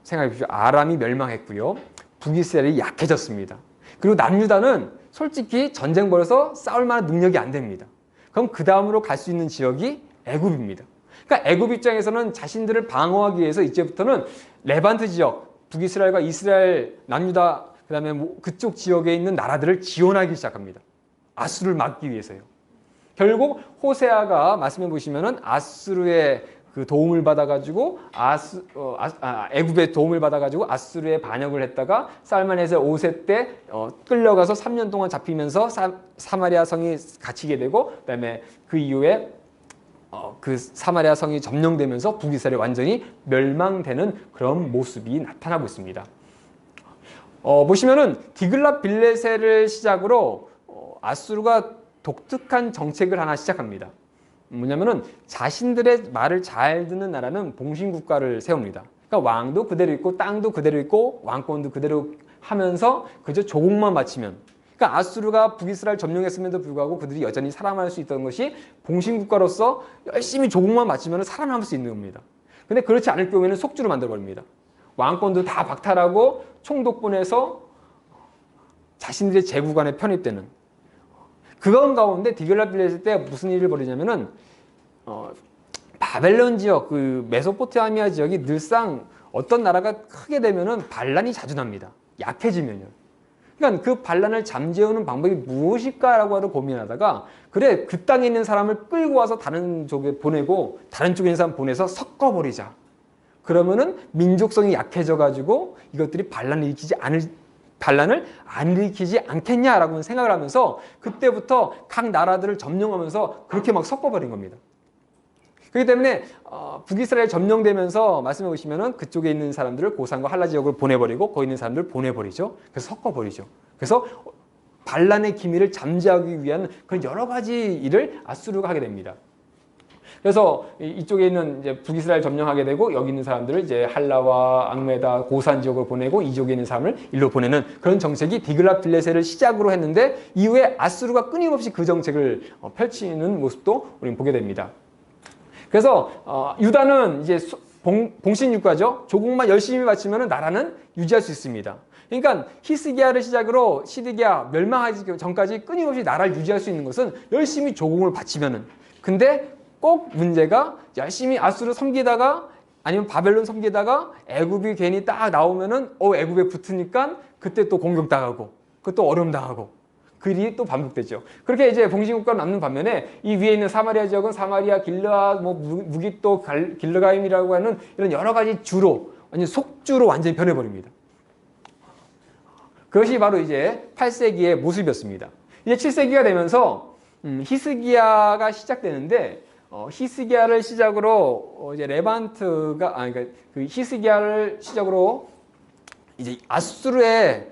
생각해 보십시오. 아람이 멸망했고요. 북이스라엘이 약해졌습니다. 그리고 남유다는 솔직히 전쟁 벌여서 싸울 만한 능력이 안 됩니다. 그럼 그 다음으로 갈 수 있는 지역이 애굽입니다. 그러니까 애굽 입장에서는 자신들을 방어하기 위해서 이제부터는 레반트 지역, 북이스라엘과 이스라엘, 남유다, 그 다음에 그쪽 지역에 있는 나라들을 지원하기 시작합니다. 아수르를 막기 위해서요. 결국 호세아가 말씀해 보시면은 아수르의 그 도움을 받아가지고 애굽의 도움을 받아가지고 아수르에 반역을 했다가 살만에서 5세 때 끌려가서 3년 동안 잡히면서 사마리아 성이 갇히게 되고 그다음에 그 이후에 그 사마리아 성이 점령되면서 북이스라엘이 완전히 멸망되는 그런 모습이 나타나고 있습니다. 보시면은 디글랏빌레셀을 시작으로 아수르가 독특한 정책을 하나 시작합니다. 뭐냐면은 자신들의 말을 잘 듣는 나라는 봉신국가를 세웁니다. 그러니까 왕도 그대로 있고 땅도 그대로 있고 왕권도 그대로 하면서 그저 조공만 바치면 그러니까 아수르가 북이스라엘 점령했음에도 불구하고 그들이 여전히 살아남을 수 있던 것이 봉신국가로서 열심히 조공만 바치면 살아남을 수 있는 겁니다. 근데 그렇지 않을 경우에는 속주로 만들어버립니다. 왕권도 다 박탈하고 총독분해서 자신들의 제국안에 편입되는 그건 가운데 디글랏빌레셀 때 무슨 일을 벌이냐면은 바벨론 지역, 그 메소포타미아 지역이 늘상 어떤 나라가 크게 되면은 반란이 자주 납니다. 약해지면요. 그러니까 그 반란을 잠재우는 방법이 무엇일까라고 하러 고민하다가 그래 그 땅에 있는 사람을 끌고 와서 다른 쪽에 보내고 다른 쪽에 있는 사람 보내서 섞어버리자. 그러면은 민족성이 약해져 가지고 이것들이 반란을 안 일으키지 않겠냐라고 생각을 하면서 그때부터 각 나라들을 점령하면서 그렇게 막 섞어버린 겁니다. 그렇기 때문에 북이스라엘 점령되면서 말씀해 보시면은 그쪽에 있는 사람들을 고산과 할라 지역으로 보내버리고 거기 있는 사람들을 보내버리죠. 그래서 섞어버리죠. 그래서 반란의 기밀을 잠재우기 위한 그런 여러 가지 일을 아수르가 하게 됩니다. 그래서 이쪽에 있는 이제 북이스라엘 점령하게 되고 여기 있는 사람들을 이제 할라와 악메다 고산 지역으로 보내고 이쪽에 있는 사람을 일로 보내는 그런 정책이 디글랏빌레셀을 시작으로 했는데 이후에 아수르가 끊임없이 그 정책을 펼치는 모습도 우리는 보게 됩니다. 그래서 유다는 이제 봉신국가죠. 조국만 열심히 바치면 나라는 유지할 수 있습니다. 그러니까 히스기야를 시작으로 시드기야 멸망하기 전까지 끊임없이 나라를 유지할 수 있는 것은 열심히 조공을 바치면은 근데 꼭 문제가 열심히 아수르 섬기다가 아니면 바벨론 섬기다가 애굽이 괜히 딱 나오면은 애굽에 붙으니까 그때 또 공격당하고 그또 어려움당하고 그 일이 또 반복되죠. 그렇게 이제 봉신국가로 남는 반면에 이 위에 있는 사마리아 지역은 사마리아, 길르앗, 무깃도, 길르가임이라고 하는 이런 여러 가지 주로 완전 속주로 완전히 변해버립니다. 그것이 바로 이제 8세기의 모습이었습니다. 이제 7세기가 되면서 히스기야가 시작되는데 히스기야를 시작으로 이제 레반트가 그러니까 그 히스기야를 시작으로 이제 아수르의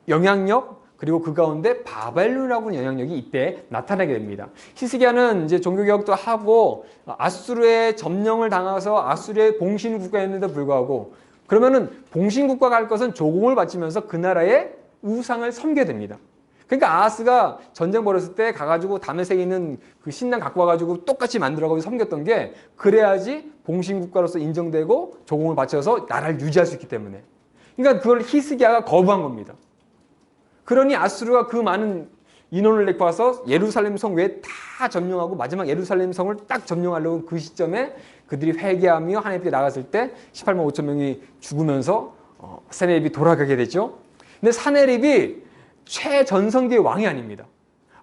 영향력 그리고 그 가운데 바벨론이라고 하는 영향력이 이때 나타나게 됩니다. 히스기야는 이제 종교개혁도 하고 아수르의 점령을 당해서 아수르의 봉신국가였는데도 불구하고 그러면은 봉신국가가 할 것은 조공을 바치면서 그 나라의 우상을 섬겨야 됩니다. 그러니까 아하스가 전쟁 벌였을 때 가가지고 다메섹에 있는 그 신당 갖고 와가지고 똑같이 만들어가지고 섬겼던 게 그래야지 봉신국가로서 인정되고 조공을 바쳐서 나라를 유지할 수 있기 때문에. 그러니까 그걸 히스기야가 거부한 겁니다. 그러니 아수르가 그 많은 인원을 데리고 와서 예루살렘 성 외에 다 점령하고 마지막 예루살렘 성을 딱 점령하려고 그 시점에 그들이 회개하며 하나님께 나갔을 때 18만 5천 명이 죽으면서 사네립이 돌아가게 되죠. 근데 사네립이 최전성기의 왕이 아닙니다.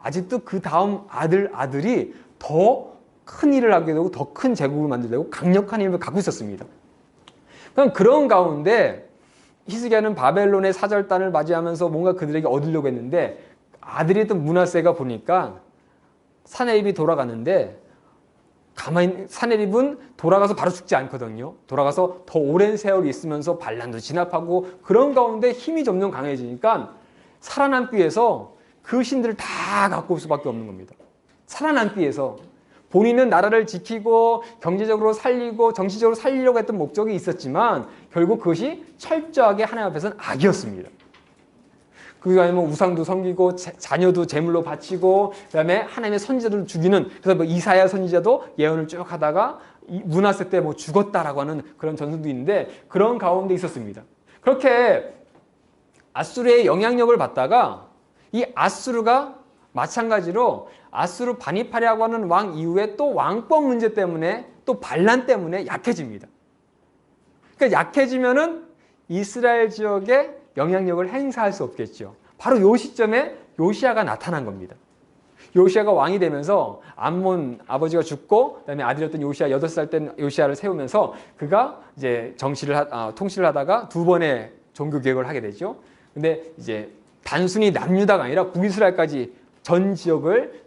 아직도 그 다음 아들이 더 큰 일을 하게 되고 더 큰 제국을 만들려고 강력한 힘을 갖고 있었습니다. 그런 가운데 히스기야는 바벨론의 사절단을 맞이하면서 뭔가 그들에게 얻으려고 했는데 아들이었던 므낫세가 보니까 사네립이 돌아가는데 가만히 사네립은 돌아가서 바로 죽지 않거든요. 돌아가서 더 오랜 세월이 있으면서 반란도 진압하고 그런 가운데 힘이 점점 강해지니까 살아남기 위해서 그 신들을 다 갖고 올 수밖에 없는 겁니다. 살아남기 위해서 본인은 나라를 지키고 경제적으로 살리고 정치적으로 살리려고 했던 목적이 있었지만 결국 그것이 철저하게 하나님 앞에서는 악이었습니다. 그게 아니면 우상도 섬기고 자녀도 제물로 바치고 그다음에 하나님의 선지자들을 죽이는 그래서 뭐 이사야 선지자도 예언을 쭉 하다가 므낫세 때 뭐 죽었다라고 하는 그런 전설도 있는데 그런 가운데 있었습니다. 그렇게 아수르의 영향력을 받다가 이 아수르가 마찬가지로 아수르 바니파라고 하는 왕 이후에 또 왕법 문제 때문에 또 반란 때문에 약해집니다. 그러니까 약해지면은 이스라엘 지역에 영향력을 행사할 수 없겠죠. 바로 이 시점에 요시야가 나타난 겁니다. 요시야가 왕이 되면서 암몬 아버지가 죽고 그다음에 아들이었던 요시야 8살 때 요시야를 세우면서 그가 이제 통치를 하다가 두 번의 종교 개혁을 하게 되죠. 근데 이제 단순히 남유다가 아니라 북이스라엘까지 전 지역을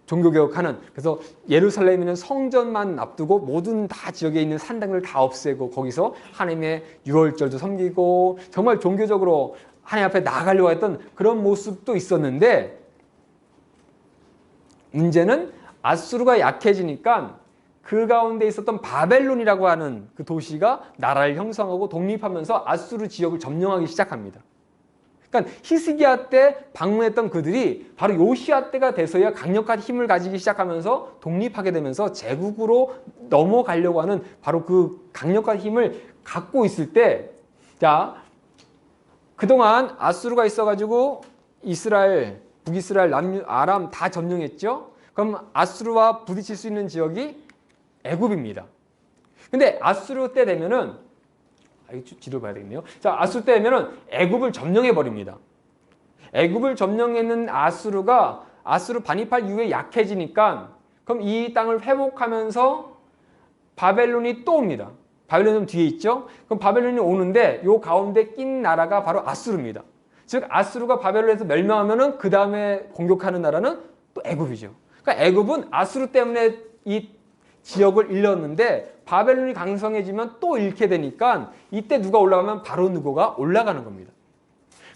종교 개혁하는 그래서 예루살렘에는 성전만 납두고 모든 다 지역에 있는 산당을 다 없애고 거기서 하나님의 유월절도 섬기고 정말 종교적으로 하나님 앞에 나아가려고 했던 그런 모습도 있었는데 문제는 아수르가 약해지니까 그 가운데 있었던 바벨론이라고 하는 그 도시가 나라를 형성하고 독립하면서 아수르 지역을 점령하기 시작합니다. 그러니까 히스기야 때 방문했던 그들이 바로 요시야 때가 돼서야 강력한 힘을 가지기 시작하면서 독립하게 되면서 제국으로 넘어가려고 하는 바로 그 강력한 힘을 갖고 있을 때, 자, 그동안 아수르가 있어가지고 이스라엘, 북이스라엘, 남유, 아람 다 점령했죠? 그럼 아수르와 부딪힐 수 있는 지역이 애굽입니다. 근데 아수르 때 되면은 지도를 봐야 되겠네요. 자, 아수르 때 되면은 애굽을 점령해 버립니다. 애굽을 점령했는 아수르가 아수르 바니팔 이후에 약해지니까 그럼 이 땅을 회복하면서 바벨론이 또 옵니다. 바벨론이 좀 뒤에 있죠? 그럼 바벨론이 오는데 요 가운데 낀 나라가 바로 아수르입니다. 즉 아수르가 바벨론에서 멸망하면은 그 다음에 공격하는 나라는 또 애굽이죠. 그러니까 애굽은 아수르 때문에 이 지역을 잃었는데 바벨론이 강성해지면 또 잃게 되니까 이때 누가 올라가면 바로 누구가 올라가는 겁니다.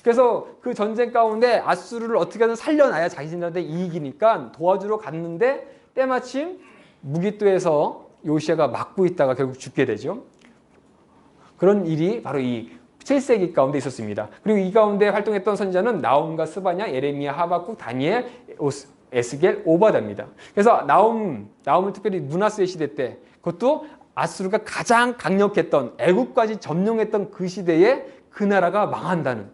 그래서 그 전쟁 가운데 아수르를 어떻게든 살려놔야 자신들한테 이익이니까 도와주러 갔는데 때마침 무기또에서 요시야가 막고 있다가 결국 죽게 되죠. 그런 일이 바로 이 7세기 가운데 있었습니다. 그리고 이 가운데 활동했던 선지자는 나움과 스바냐, 예레미야, 하박국, 다니엘, 에스겔, 오바다입니다. 그래서 나움을 특별히 므낫세 시대 때 그것도 아수르가 가장 강력했던 애국까지 점령했던 그 시대에 그 나라가 망한다는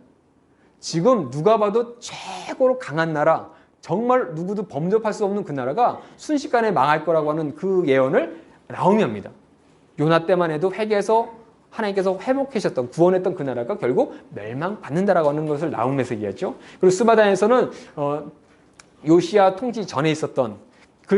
지금 누가 봐도 최고로 강한 나라 정말 누구도 범접할 수 없는 그 나라가 순식간에 망할 거라고 하는 그 예언을 나움이 합니다. 요나 때만 해도 회개해서 하나님께서 회복하셨던 구원했던 그 나라가 결국 멸망받는다라고 하는 것을 나움에서 얘기했죠. 그리고 스바다에서는 요시야 통치 전에 있었던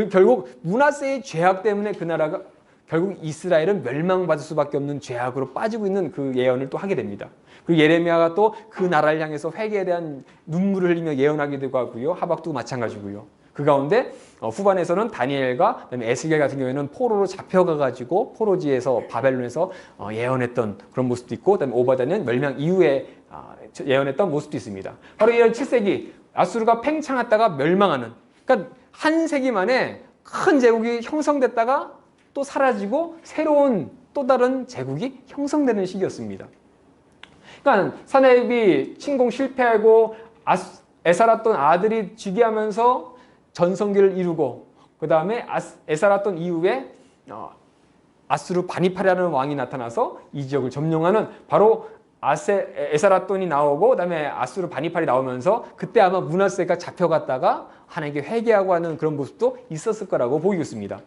결국 므낫세의 죄악 때문에 그 나라가 결국 이스라엘은 멸망받을 수밖에 없는 죄악으로 빠지고 있는 그 예언을 또 하게 됩니다. 그리고 예레미야가 또 그 나라를 향해서 회개에 대한 눈물을 흘리며 예언하기도 하고요. 하박도 마찬가지고요. 그 가운데 후반에서는 다니엘과 그다음에 에스겔 같은 경우에는 포로로 잡혀가가지고 포로지에서 바벨론에서 예언했던 그런 모습도 있고 그다음에 오바다는 멸망 이후에 예언했던 모습도 있습니다. 바로 이런 7세기 아수르가 팽창했다가 멸망하는 그러니까 한 세기 만에 큰 제국이 형성됐다가 또 사라지고 새로운 또 다른 제국이 형성되는 시기였습니다. 그러니까 사네립이 침공 실패하고 에사랐돈 아들이 즉위하면서 전성기를 이루고 그 다음에 에사랐돈 이후에 아수르 바니파라는 왕이 나타나서 이 지역을 점령하는 바로 에사랏돈이 나오고 그다음에 아수르 바니팔이 나오면서 그때 아마 므낫세가 잡혀갔다가 하나님께 회개하고 하는 그런 모습도 있었을 거라고 보이겠습니다.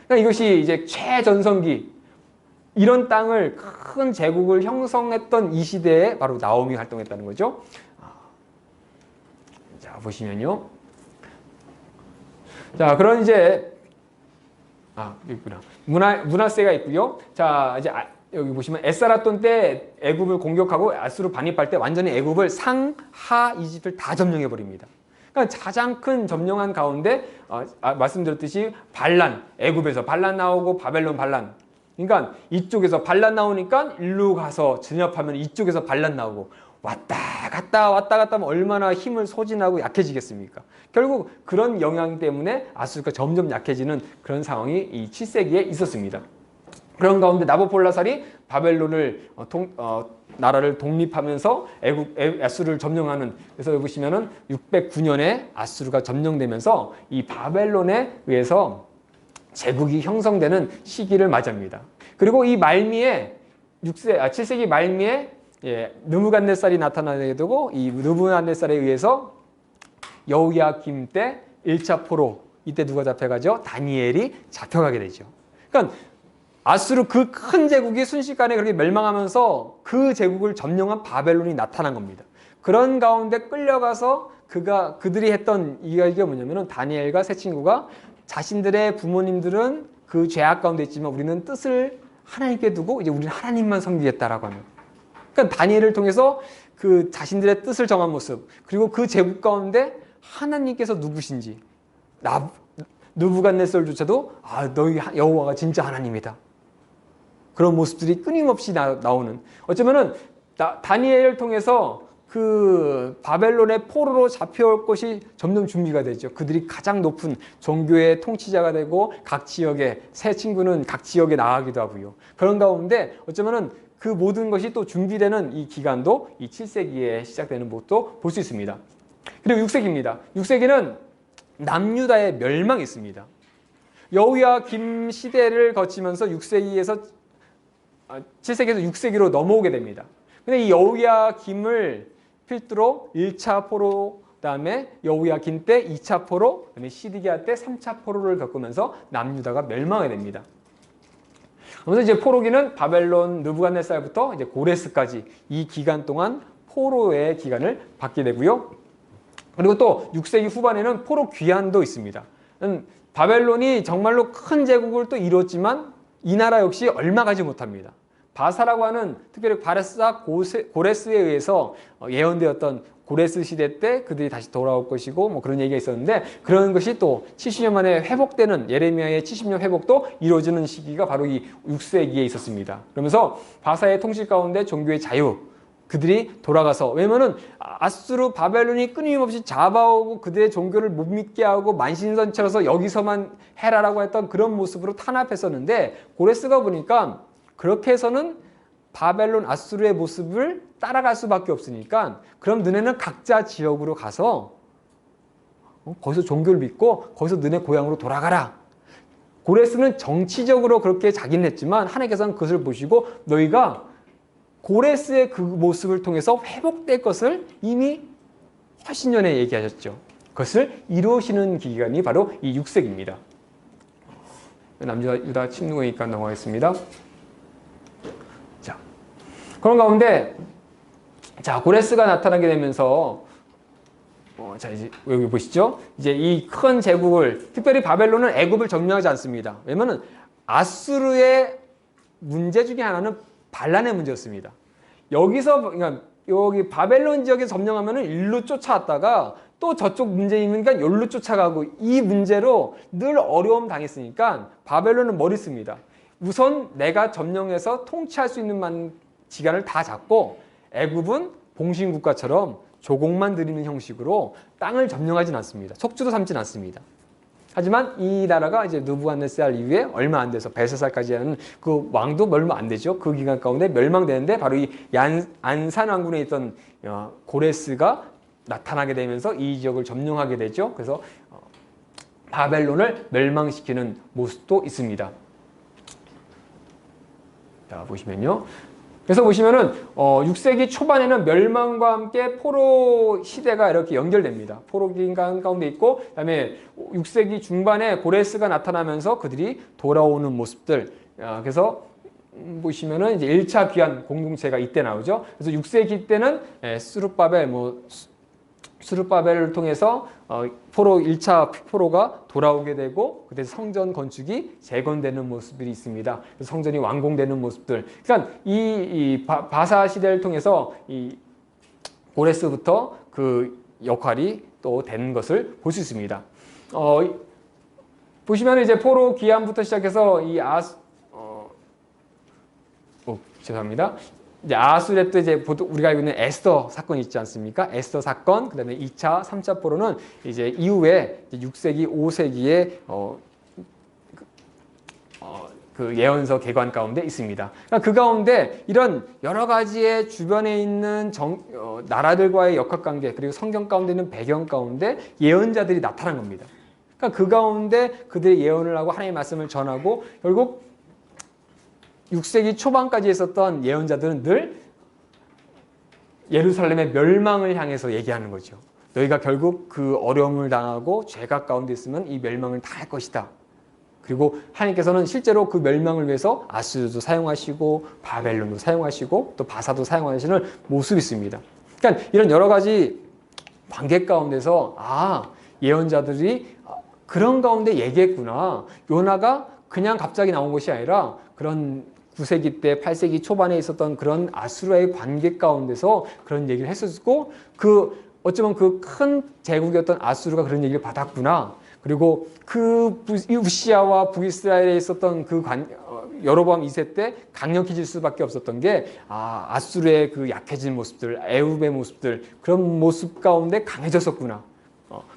그러니까 이것이 이제 최전성기 이런 땅을 큰 제국을 형성했던 이 시대에 바로 나오미 활동했다는 거죠. 자 보시면요. 자 그런 이제 있구나. 므낫세가 있고요. 자 이제 여기 보시면 에사랏돈 때 애굽을 공격하고 아수르 반입할 때 완전히 애굽을 상하 이집트를 다 점령해 버립니다. 그러니까 가장 큰 점령한 가운데 말씀드렸듯이 반란, 애굽에서 반란 나오고 바벨론 반란. 그러니까 이쪽에서 반란 나오니까 일로 가서 진압하면 이쪽에서 반란 나오고 왔다 갔다 하면 얼마나 힘을 소진하고 약해지겠습니까? 결국 그런 영향 때문에 아수르가 점점 약해지는 그런 상황이 이 7세기에 있었습니다. 그런 가운데 나보폴라살이 바벨론을 나라를 독립하면서 아수르를 점령하는, 그래서 여기 보시면은 609년에 아수르가 점령되면서 이 바벨론에 의해서 제국이 형성되는 시기를 맞이합니다. 그리고 이 말미에 7세기 말미에 느부갓네살이 나타나게 되고 이 느부갓네살에 의해서 여호야김 때 1차 포로, 이때 누가 잡혀가죠? 다니엘이 잡혀가게 되죠. 그러니까 아수르 그 큰 제국이 순식간에 그렇게 멸망하면서 그 제국을 점령한 바벨론이 나타난 겁니다. 그런 가운데 끌려가서 그들이 했던 이게 뭐냐면은 다니엘과 세 친구가 자신들의 부모님들은 그 죄악 가운데 있지만 우리는 뜻을 하나님께 두고 이제 우리는 하나님만 섬기겠다라고 하는. 그러니까 다니엘을 통해서 그 자신들의 뜻을 정한 모습, 그리고 그 제국 가운데 하나님께서 누구신지, 느부갓네살조차도 너희 여호와가 진짜 하나님이다. 그런 모습들이 끊임없이 나오는. 어쩌면은 다니엘을 통해서 그 바벨론의 포로로 잡혀올 것이 점점 준비가 되죠. 그들이 가장 높은 종교의 통치자가 되고 각 지역에, 새 친구는 각 지역에 나가기도 하고요. 그런 가운데 어쩌면은 그 모든 것이 또 준비되는 이 기간도 이 7세기에 시작되는 것도 볼 수 있습니다. 그리고 6세기입니다. 6세기는 남유다의 멸망이 있습니다. 여호야김 시대를 거치면서 7세기에서 6세기로 넘어오게 됩니다. 근데 이 여호야김을 필두로 1차 포로, 그다음에 여호야김 때 2차 포로, 그다음에 시드기야 때 3차 포로를 겪으면서 남유다가 멸망하게 됩니다. 그래서 이제 포로기는 바벨론 느부갓네살부터 이제 고레스까지 이 기간 동안 포로의 기간을 받게 되고요. 그리고 또 6세기 후반에는 포로 귀환도 있습니다. 바벨론이 정말로 큰 제국을 또 이뤘지만 이 나라 역시 얼마 가지 못합니다. 바사라고 하는 특별히 바레사 고레스에 의해서 예언되었던 고레스 시대 때 그들이 다시 돌아올 것이고 뭐 그런 얘기가 있었는데, 그런 것이 또 70년 만에 회복되는, 예레미야의 70년 회복도 이루어지는 시기가 바로 이 6세기에 있었습니다. 그러면서 바사의 통치 가운데 종교의 자유, 그들이 돌아가서, 왜냐면은 아수르 바벨론이 끊임없이 잡아오고 그들의 종교를 못 믿게 하고 만신선치라서 여기서만 해라라고 했던 그런 모습으로 탄압했었는데, 고레스가 보니까 그렇게 해서는 바벨론 아수르의 모습을 따라갈 수밖에 없으니까 그럼 너네는 각자 지역으로 가서 거기서 종교를 믿고 거기서 너네 고향으로 돌아가라. 고레스는 정치적으로 그렇게 자기는 했지만 하나님께서는 그것을 보시고 너희가 고레스의 그 모습을 통해서 회복될 것을 이미 훨씬 전에 얘기하셨죠. 그것을 이루시는 기간이 바로 이 6세기입니다. 남유다 침노기니까 넘어가겠습니다. 자, 그런 가운데 고레스가 나타나게 되면서 자, 이제 여기 보시죠. 이제 이 큰 제국을, 특별히 바벨론은 애굽을 점령하지 않습니다. 왜냐면은 아수르의 문제 중에 하나는 반란의 문제였습니다. 그러니까 여기 바벨론 지역에 점령하면은 일로 쫓아왔다가 또 저쪽 문제 있으니까 여기로 쫓아가고, 이 문제로 늘 어려움 당했으니까 바벨론은 머리 씁니다. 우선 내가 점령해서 통치할 수 있는 지간을 다 잡고 애굽은 봉신국가처럼 조공만 드리는 형식으로 땅을 점령하진 않습니다. 속주도 삼진 않습니다. 하지만 이 나라가 이제 느부갓네살 이후에 얼마 안 돼서 벨사살까지 하는 그 왕도 얼마 안 되죠. 그 기간 가운데 멸망되는데 바로 이 안산 왕군에 있던 고레스가 나타나게 되면서 이 지역을 점령하게 되죠. 그래서 바벨론을 멸망시키는 모습도 있습니다. 자, 보시면요. 그래서 보시면은 6세기 초반에는 멸망과 함께 포로 시대가 이렇게 연결됩니다. 포로 기간 가운데 있고, 그다음에 6세기 중반에 고레스가 나타나면서 그들이 돌아오는 모습들. 그래서 보시면은 이제 1차 귀환 공동체가 이때 나오죠. 그래서 6세기 때는 스룹바벨을 통해서 포로 1차 포로가 돌아오게 되고 그때 성전 건축이 재건되는 모습들이 있습니다. 그래서 성전이 완공되는 모습들. 그러니까 이 바사 시대를 통해서 이 고레스부터 그 역할이 또 되는 것을 볼 수 있습니다. 보시면 이제 포로 귀환부터 시작해서 이 죄송합니다. 이제 아수르에 또 이제 보통 우리가 알고 있는 에스더 사건이 있지 않습니까? 에스더 사건, 그다음에 2차, 3차 포로는 이제 이후에 6세기, 5세기에 그 예언서 개관 가운데 있습니다. 그러니까 그 가운데 이런 여러 가지의 주변에 있는 나라들과의 역학관계 그리고 성경 가운데 있는 배경 가운데 예언자들이 나타난 겁니다. 그러니까 그 가운데 그들의 예언을 하고 하나님의 말씀을 전하고 결국 6세기 초반까지 있었던 예언자들은 늘 예루살렘의 멸망을 향해서 얘기하는 거죠. 너희가 결국 그 어려움을 당하고 죄악 가운데 있으면 이 멸망을 당할 것이다. 그리고 하나님께서는 실제로 그 멸망을 위해서 아수르도 사용하시고 바벨론도 사용하시고 또 바사도 사용하시는 모습이 있습니다. 그러니까 이런 여러 가지 관계 가운데서 예언자들이 그런 가운데 얘기했구나. 요나가 그냥 갑자기 나온 것이 아니라 그런 9세기 때 8세기 초반에 있었던 그런 아수르와의 관계 가운데서 그런 얘기를 했었고 어쩌면 그 큰 제국이었던 아수르가 그런 얘기를 받았구나. 그리고 그 우시아와 북이스라엘에 있었던 그 여로보암 2세 때 강력해질 수밖에 없었던 게 아수르의 그 약해진 모습들, 애굽의 모습들 그런 모습 가운데 강해졌었구나.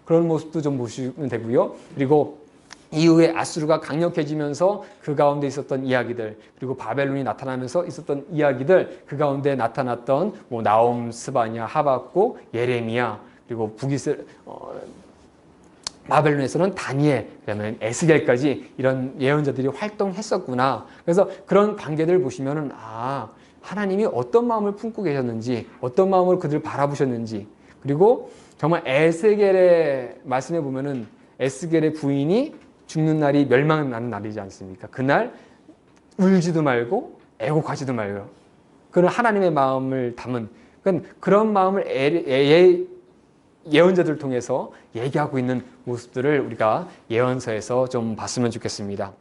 그런 모습도 좀 보시면 되고요. 그리고 이후에 아수르가 강력해지면서 그 가운데 있었던 이야기들 그리고 바벨론이 나타나면서 있었던 이야기들 그 가운데 나타났던 나홈, 스바냐, 하박국, 예레미야 그리고 바벨론에서는 다니엘, 그다음에 에스겔까지 이런 예언자들이 활동했었구나. 그래서 그런 관계들을 보시면은 하나님이 어떤 마음을 품고 계셨는지, 어떤 마음으로 그들을 바라보셨는지, 그리고 정말 에스겔의 말씀에 보면은 에스겔의 부인이 죽는 날이 멸망나는 날이지 않습니까? 그날 울지도 말고 애곡하지도 말고 그런 하나님의 마음을 담은 그런 마음을 예언자들을 통해서 얘기하고 있는 모습들을 우리가 예언서에서 좀 봤으면 좋겠습니다.